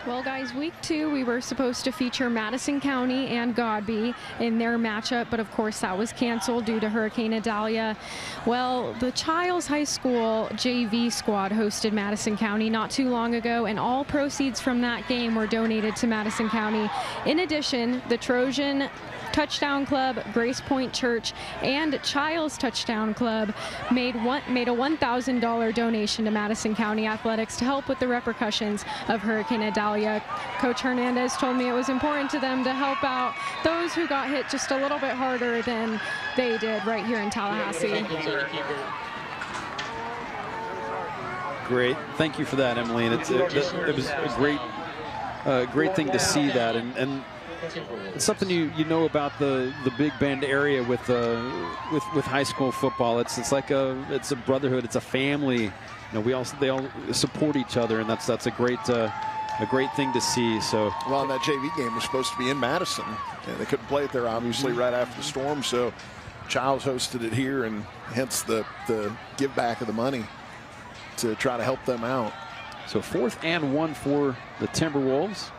Well, guys, week 2, we were supposed to feature Madison County and Godby in their matchup, but of course that was canceled due to Hurricane Idalia. Well, the Chiles High School JV squad hosted Madison County not too long ago, and all proceeds from that game were donated to Madison County. In addition, the Trojan Touchdown Club, Grace Point Church, and Chiles Touchdown Club made a $1,000 donation to Madison County Athletics to help with the repercussions of Hurricane Idalia. Coach Hernandez told me it was important to them to help out those who got hit just a little bit harder than they did right here in Tallahassee. Great. Thank you for that, Emily. And it was a great thing to see that. And it's something you know about the Big Bend area with high school football. It's like it's a brotherhood. It's a family. You know, they all support each other, and that's a great thing to see. So well, and that JV game was supposed to be in Madison, and they couldn't play it there obviously right after the storm. So Chiles hosted it here, and hence the give back of the money to try to help them out. So 4th and 1 for the Timberwolves.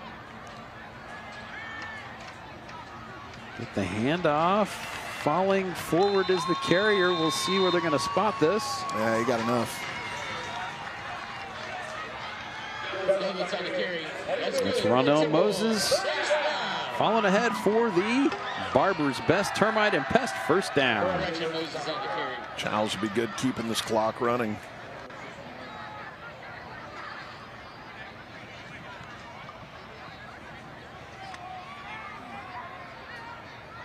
Get the handoff. Falling forward is the carrier. We'll see where they're going to spot this. Yeah, he got enough. It's Ronell Moses falling ahead for the Barber's Best Termite and Pest first down. Chiles will be good keeping this clock running.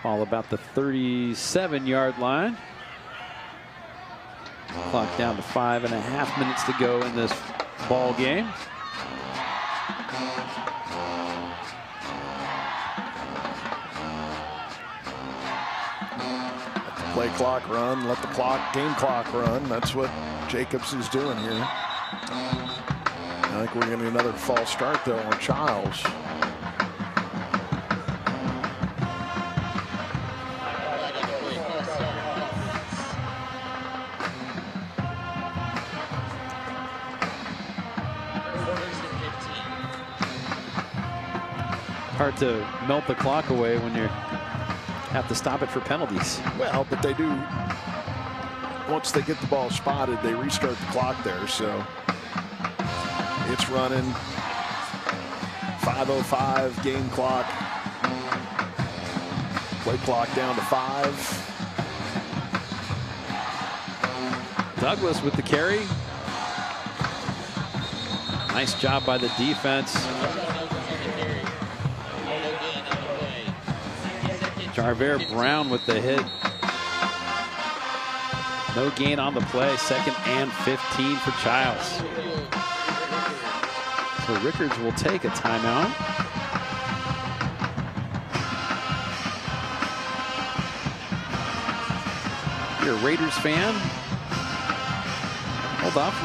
All about the 37-yard line. Clock down to 5.5 minutes to go in this ball game. Let the play clock run, let the game clock run. That's what Jacobs is doing here. I think we're going to get another false start though on Chiles. Hard to melt the clock away when you have to stop it for penalties. Well, but they do. Once they get the ball spotted, they restart the clock there. So it's running. 5:05 game clock. Play clock down to 5. Douglas with the carry. Nice job by the defense. Jarver Brown with the hit. No gain on the play. 2nd and 15 for Chiles. So Rickards will take a timeout. If you're a Raiders fan, hold off.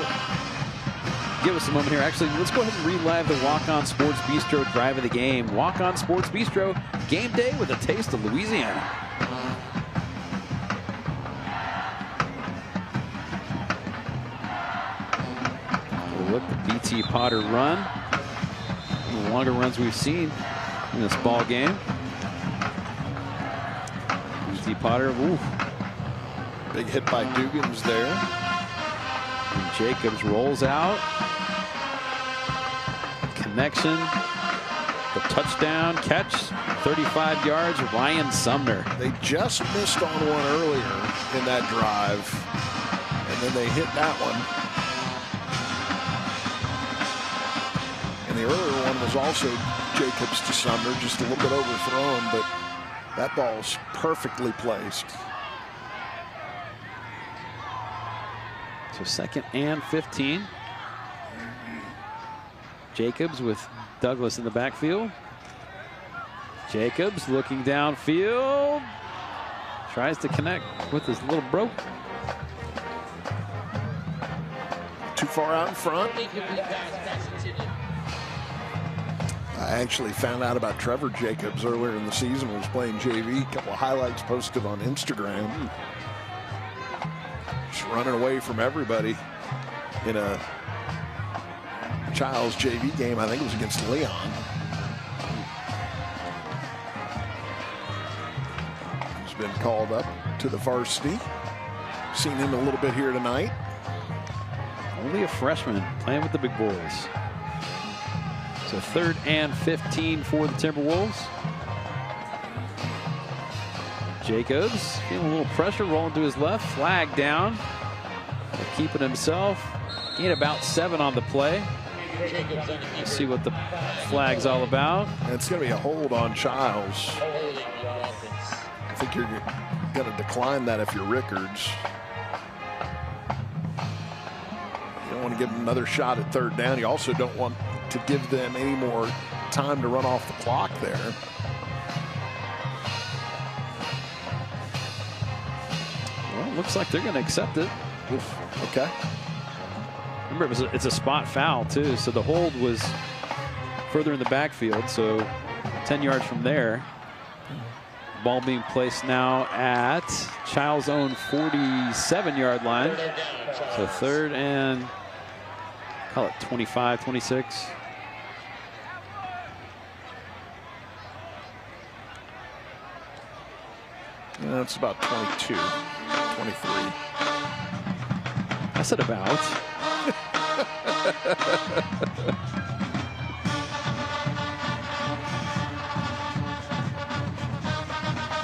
Give us a moment here. Actually, let's go ahead and relive the Walk-On Sports Bistro drive of the game. Walk-On Sports Bistro, game day with a taste of Louisiana. look, the BT Potter run. One of the longer runs we've seen in this ball game. BT Potter, ooh. Big hit by Dugans there. And Jacobs rolls out. Connection. The touchdown catch. 35 yards, Ryan Sumner. They just missed on one earlier in that drive, and then they hit that one. And the earlier one was also Jacobs to Sumner, just a little bit overthrown, but that ball's perfectly placed. So 2nd and 15. Jacobs with Douglas in the backfield. Jacobs looking downfield. Tries to connect with his little bro. Too far out in front. I actually found out about Trevor Jacobs earlier in the season. Was playing JV. A couple of highlights posted on Instagram. Just running away from everybody in a Chiles JV game. I think it was against Leon. He's been called up to the varsity. Seen him a little bit here tonight. Only a freshman playing with the big boys. So 3rd and 15 for the Timberwolves. Jacobs feeling a little pressure, rolling to his left, flag down. Keeping himself. Gain about 7 on the play. Let's see what the flag's all about. And it's going to be a hold on Chiles. I think you're going to decline that if you're Rickards. You don't want to give them another shot at 3rd down. You also don't want to give them any more time to run off the clock there. Well, it looks like they're going to accept it. Oof. Okay. Remember, it's a spot foul, too, so the hold was further in the backfield, so 10 yards from there. Ball being placed now at Chiles' own 47-yard line. So 3rd and, call it 25, 26. That's about 22, 23. I said about.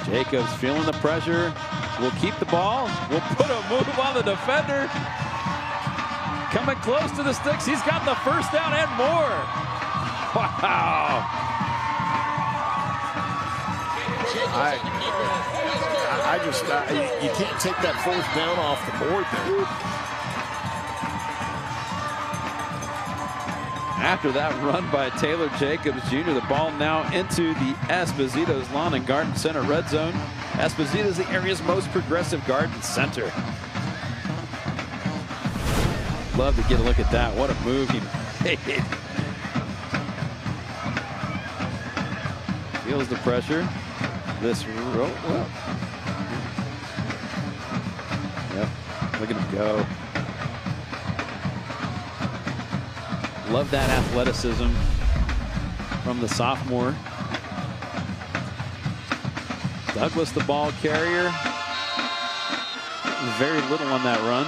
Jacobs feeling the pressure. Will keep the ball. Will put a move on the defender. Coming close to the sticks. He's got the 1st down and more. Wow. You can't take that 4th down off the board there. After that run by Taylor Jacobs Jr., the ball now into the Esposito's Lawn and Garden Center red zone. Esposito is the area's most progressive garden center. Love to get a look at that. What a move he made. Feels the pressure. This row. Yep, look at him go. Love that athleticism from the sophomore. Douglas, the ball carrier. Very little on that run.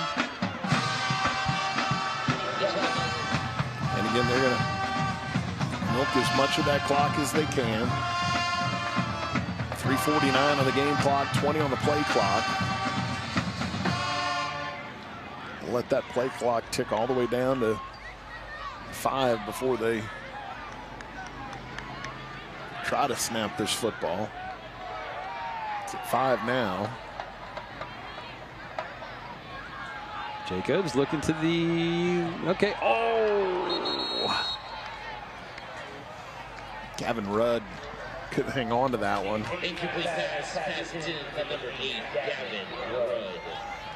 And again, they're going to milk as much of that clock as they can. 3:49 on the game clock, 20 on the play clock. Let that play clock tick all the way down to 5 before they try to snap this football. It's at 5 now. Jacobs looking to the, okay, oh! Gavin Rudd couldn't hang on to that one.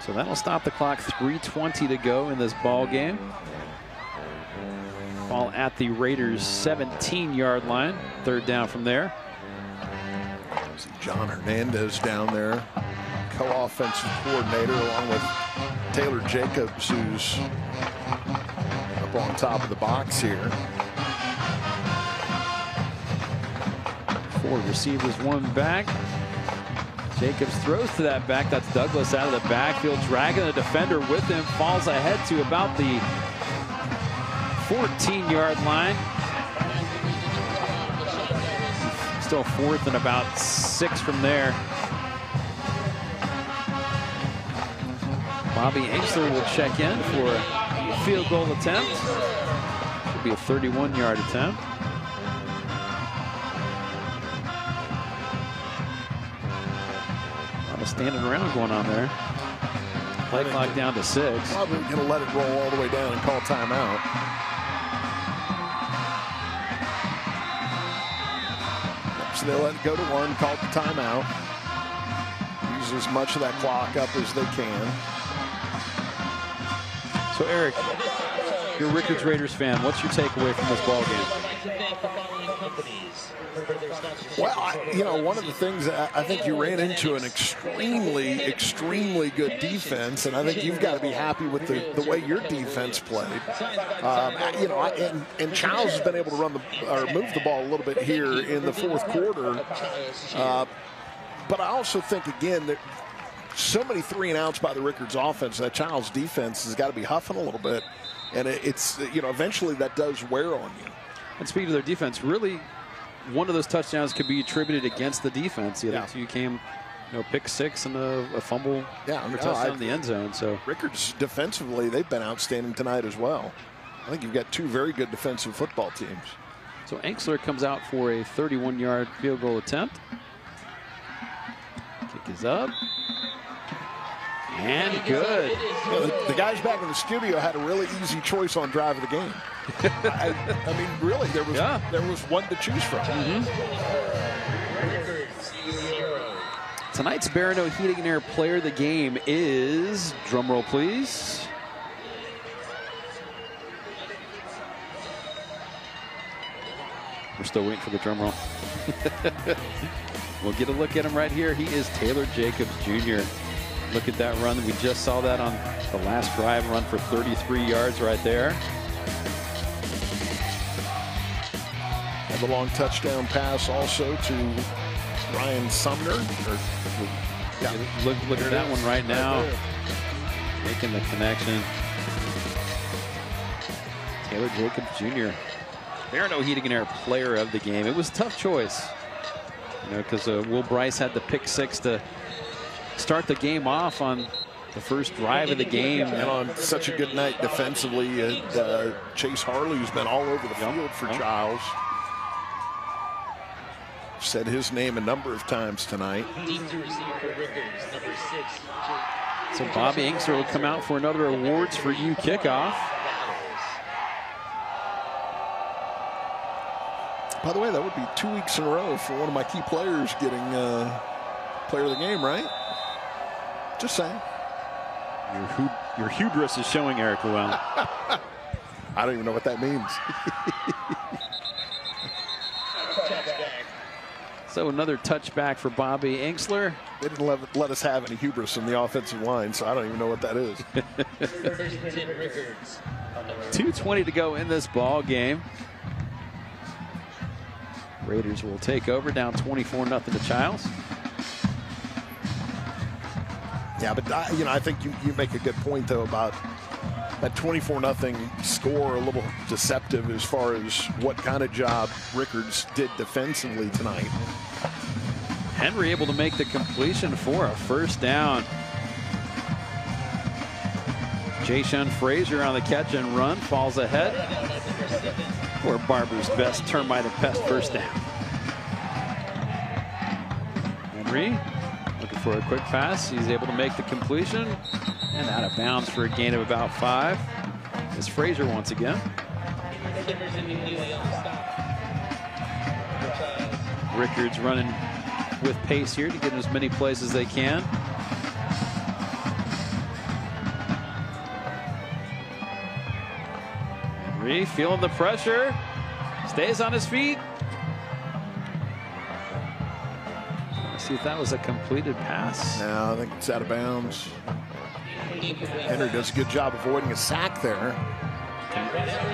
So that'll stop the clock. 3:20 to go in this ball game. Ball at the Raiders' 17-yard line. 3rd down from there. See John Hernandez down there, co-offensive coordinator, along with Taylor Jacobs, who's a up on top of the box here. 4 receivers, 1 back. Jacobs throws to that back. That's Douglas out of the backfield, dragging the defender with him. Falls ahead to about the 14-yard line. Still 4th and about 6 from there. Bobby Ainsler will check in for a field goal attempt. Should be a 31-yard attempt. A lot of standing around going on there. Play clock down to 6. Probably going to let it roll all the way down and call timeout. So they let it go to 1, call the timeout. Use as much of that clock up as they can. So Eric, you're a Rickards Raiders fan. What's your takeaway from this ball game? Well, one of the things I think you ran into an extremely good defense, and I think you've got to be happy with the way your defense played. And Chiles has been able to move the ball a little bit here in the 4th quarter. But I also think, again, that so many 3 and outs by the Rickards offense, that Chiles defense has got to be huffing a little bit, and it's eventually that does wear on you. And speaking of their defense, really, one of those touchdowns could be attributed against the defense. The other 2 came, pick 6 and a fumble, or touchdown in the end zone. So Rickards defensively, they've been outstanding tonight as well. I think you've got 2 very good defensive football teams. So Ainsler comes out for a 31-yard field goal attempt. Kick is up. And good. The guys back in the studio had a really easy choice on drive of the game. I mean, really, there was one to choose from. Tonight's Barano Heating and Air Player of the Game is, drumroll please, we're still waiting for the drum roll. We'll get a look at him right here. He is Taylor Jacobs Jr. Look at that run. We just saw that on the last drive, run for 33 yards right there. And the long touchdown pass also to Ryan Sumner. Look at that one right now. Making the connection. Taylor Jacobs Jr. Barano Heating and Air Player of the Game. It was a tough choice, because Will Bryce had the pick 6 to start the game off on the first drive of the game. And on such a good night defensively, Chase Harley's been all over the field for Chiles. Said his name a number of times tonight. So Bobby Ainsler will come out for another Awards for You kickoff. By the way, that would be 2 weeks in a row for one of my key players getting Player of the Game, right? Just saying. Your hubris is showing, Eric Llewellyn. I don't even know what that means. So another touchback for Bobby Ainsler. They didn't let us have any hubris in the offensive line, so I don't even know what that is. 2:20 to go in this ball game. Raiders will take over, down 24-0 to Chiles. Yeah, but I think you make a good point though about that 24-0 score, a little deceptive as far as what kind of job Rickards did defensively tonight. Henry able to make the completion for a first down. Jayshon Frazier on the catch and run, falls ahead for Barber's best termite and pest first down. Henry looking for a quick pass. He's able to make the completion and out of bounds for a gain of about 5. It's Frazier once again. Rickards running with pace here to get in as many plays as they can. Henry feeling the pressure, stays on his feet. Let's see if that was a completed pass. No, I think it's out of bounds. Henry does a good job avoiding a sack there.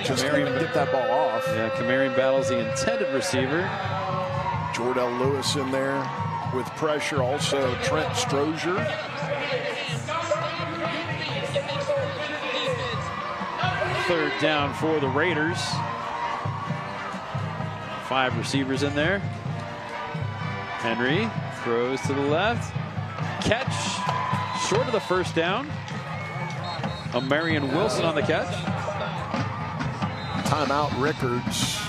Just can't get that ball off. Yeah, Camarion battles the intended receiver. Jordell Lewis in there with pressure. Also Trent Strozier. Third down for the Raiders. 5 receivers in there. Henry throws to the left. Catch short of the first down. Marion Wilson on the catch. Timeout Rickards.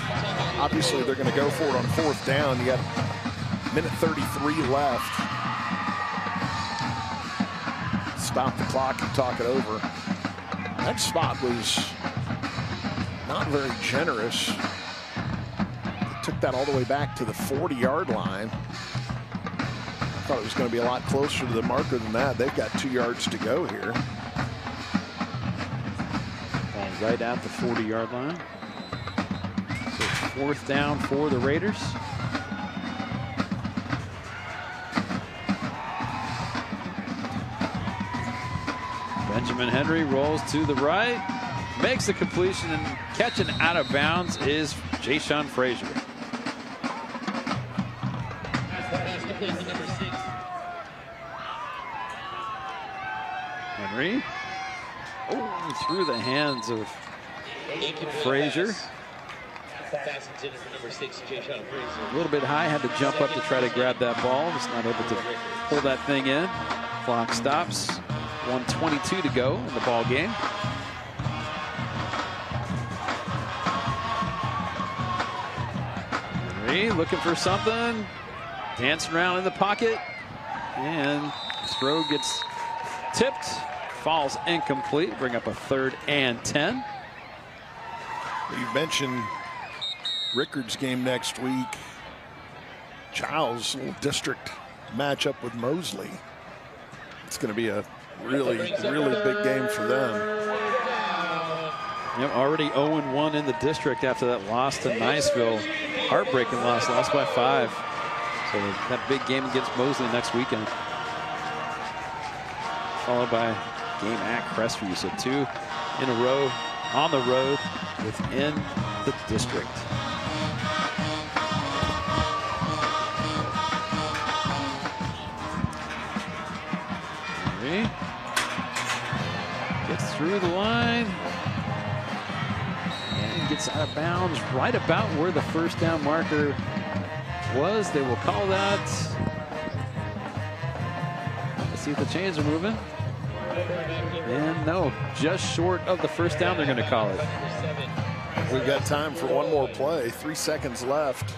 Obviously they're going to go for it on 4th down. You got minute 33 left. Stop the clock and talk it over. That spot was not very generous. They took that all the way back to the 40-yard line. I thought it was going to be a lot closer to the marker than that. They've got 2 yards to go here. Ball right at the 40-yard line. So it's 4th down for the Raiders. Benjamin Henry rolls to the right, makes the completion, and catching out of bounds is Jayshon Frazier. Henry. Oh, through the hands of Frazier. A little bit high, had to jump up to try to grab that ball. Just not able to pull that thing in. Clock stops. 1:22 to go in the ball game. Henry looking for something. Dancing around in the pocket. And throw gets tipped. Falls incomplete. Bring up a 3rd and 10. You mentioned Rickards game next week. Chiles, little district matchup with Mosley. It's going to be a really big game for them. Yep, already 0-1 in the district after that loss to Niceville. Heartbreaking loss, lost by 5. So that big game against Mosley next weekend. Followed by a game at Crestview. So 2 in a row on the road within the district. Henry gets through the line and gets out of bounds right about where the 1st down marker was. They will call that. Let's see if the chains are moving. And no, just short of the 1st down, they're going to call it. We've got time for one more play. 3 seconds left.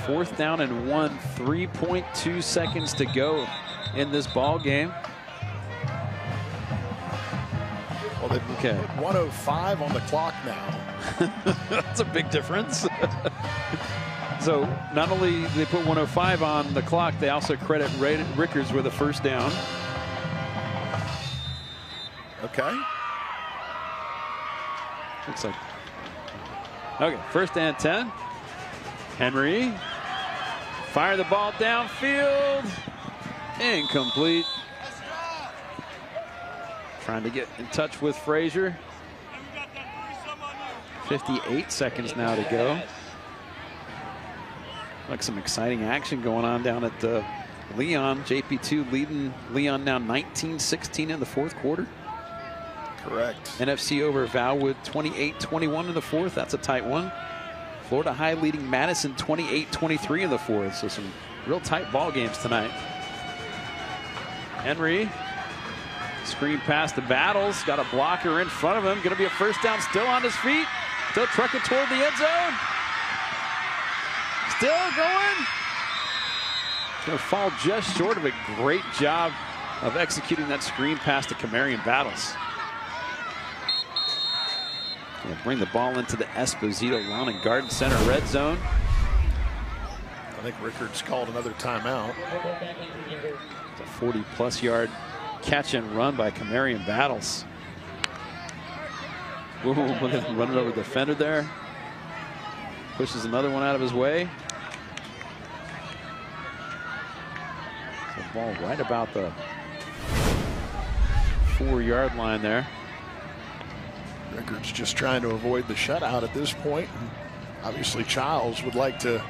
4th down and 1, 3.2 seconds to go in this ball game. Well, they've okay. 1:05 on the clock now. That's a big difference. So not only do they put 1:05 on the clock, they also credit Rickards with a 1st down. Okay. Looks like. Okay, 1st and 10. Henry. Fire the ball downfield. Incomplete. Trying to get in touch with Frazier. 58 seconds now to go. Like some exciting action going on down at Leon. JP2 leading Leon now 19-16 in the 4th quarter. Correct. NFC over Valwood 28-21 in the 4th. That's a tight one. Florida High leading Madison 28-23 in the 4th. So some real tight ball games tonight. Henry. Screen pass to Battles. Got a blocker in front of him. Going to be a 1st down, still on his feet. Still trucking toward the end zone. Still going. It's going to fall just short of a great job of executing that screen pass to Camarion Battles. Going to bring the ball into the Esposito Lawn and Garden Center red zone. I think Rickards called another timeout. It's a 40-plus yard catch and run by Camarion Battles. Ooh, look at him running over the defender there. Pushes another one out of his way. The ball right about the 4-yard line there. Rickards just trying to avoid the shutout at this point. And obviously, Chiles would like to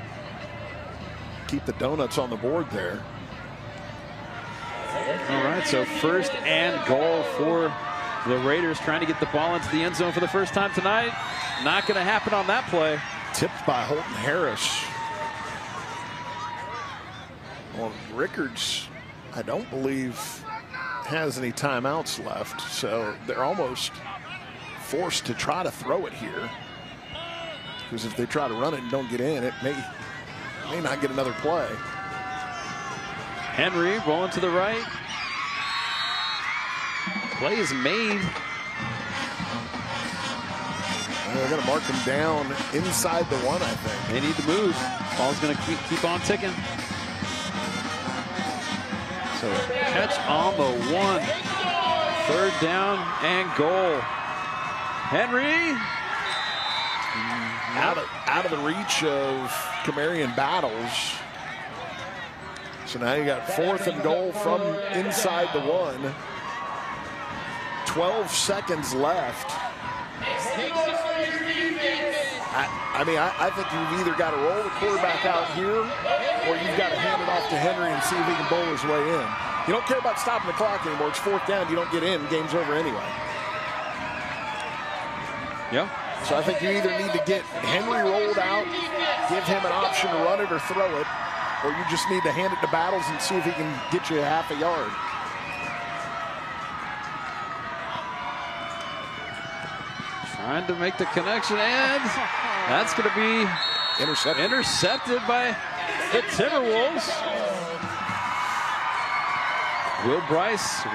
keep the donuts on the board there. All right, so 1st and goal for the Raiders, trying to get the ball into the end zone for the first time tonight. Not going to happen on that play. Tipped by Holton Harris. Well, Rickards, I don't believe, has any timeouts left, so they're almost forced to try to throw it here. Because if they try to run it and don't get in, it may not get another play. Henry rolling to the right. Play is made. They're going to mark him down inside the 1, I think. They need to move. Ball's going to keep on ticking. So catch on the 1. 3rd down and goal. Henry. Out of the reach of Camarion Battles. So now you got 4th and goal from inside the 1. 12 seconds left. I think you've either got to roll the quarterback out here or you've got to hand it off to Henry and see if he can bowl his way in. You don't care about stopping the clock anymore. It's 4th down. You don't get in. Game's over anyway. Yeah. So I think you either need to get Henry rolled out, give him an option to run it or throw it, or you just need to hand it to Battles and see if he can get you a half a yard. Trying to make the connection, and that's going to be intercepted by the Timberwolves. Will Bryce.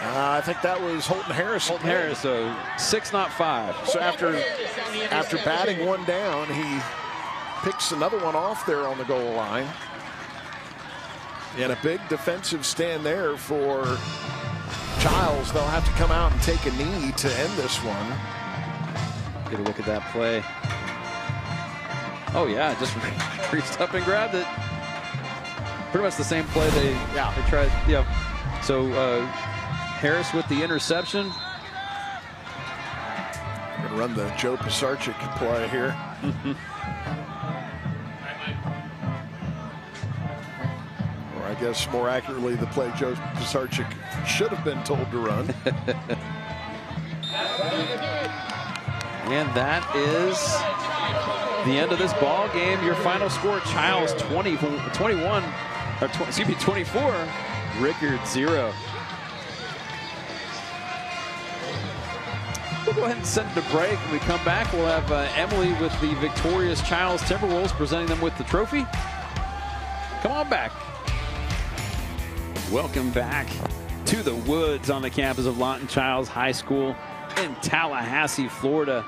I think that was Holton Harris. Holton Harris, so 6, not 5. So after batting one down, he picks another one off there on the goal line. And a big defensive stand there for Chiles. They'll have to come out and take a knee to end this one. Get a look at that play. Oh yeah, just reached up and grabbed it. Pretty much the same play they tried. Yeah. So Harris with the interception. We're gonna run the Joe Pisarcik play here. Or I guess more accurately, the play Joe Pisarcik should have been told to run. And that is the end of this ball game. Your final score: Chiles 24, Rickards 0. We'll go ahead and send it to break. When we come back, we'll have Emily with the victorious Chiles Timberwolves presenting them with the trophy. Come on back. Welcome back to the Woods on the campus of Lawton Chiles High School in Tallahassee, Florida.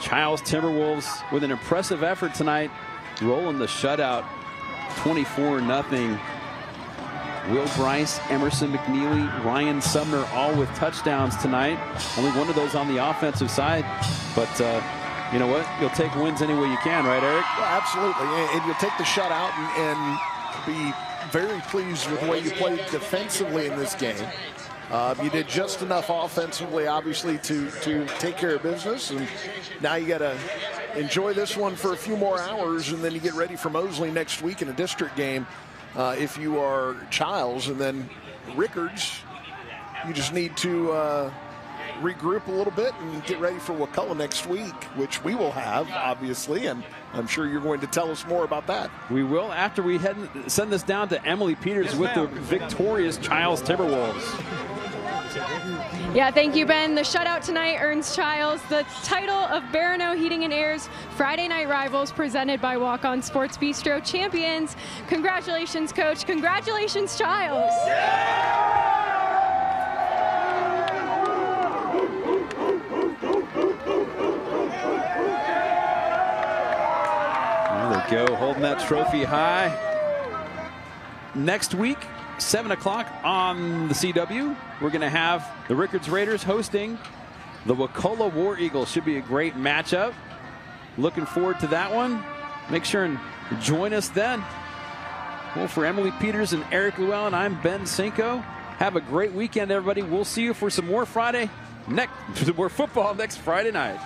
Chiles Timberwolves with an impressive effort tonight, rolling the shutout 24-0. Will Bryce, Emerson McNeely, Ryan Sumner all with touchdowns tonight. Only one of those on the offensive side. But you know what? You'll take wins any way you can, right, Eric? Well, absolutely. And you'll take the shutout and be very pleased with the way you played defensively in this game. You did just enough offensively, obviously, to take care of business. And now you got to enjoy this one for a few more hours, and then you get ready for Mosley next week in a district game. If you are Chiles, and then Rickards, you just need to regroup a little bit and get ready for Wakulla next week, which we will have, obviously, and I'm sure you're going to tell us more about that. We will after we send this down to Emily Peters with the victorious Chiles Timberwolves. Yeah, thank you, Ben. The shutout tonight earns Chiles the title of Barano Heating and Air's Friday Night Rivals, presented by Walk On Sports Bistro champions. Congratulations, Coach. Congratulations, Chiles. There they go, holding that trophy high. Next week, 7 o'clock on the CW, we're going to have the Rickards Raiders hosting the Wakulla War Eagles. Should be a great matchup. Looking forward to that one. Make sure and join us then. Well, for Emily Peters and Eric Llewellyn, I'm Ben Cinco. Have a great weekend, everybody. We'll see you for some more more football next Friday night.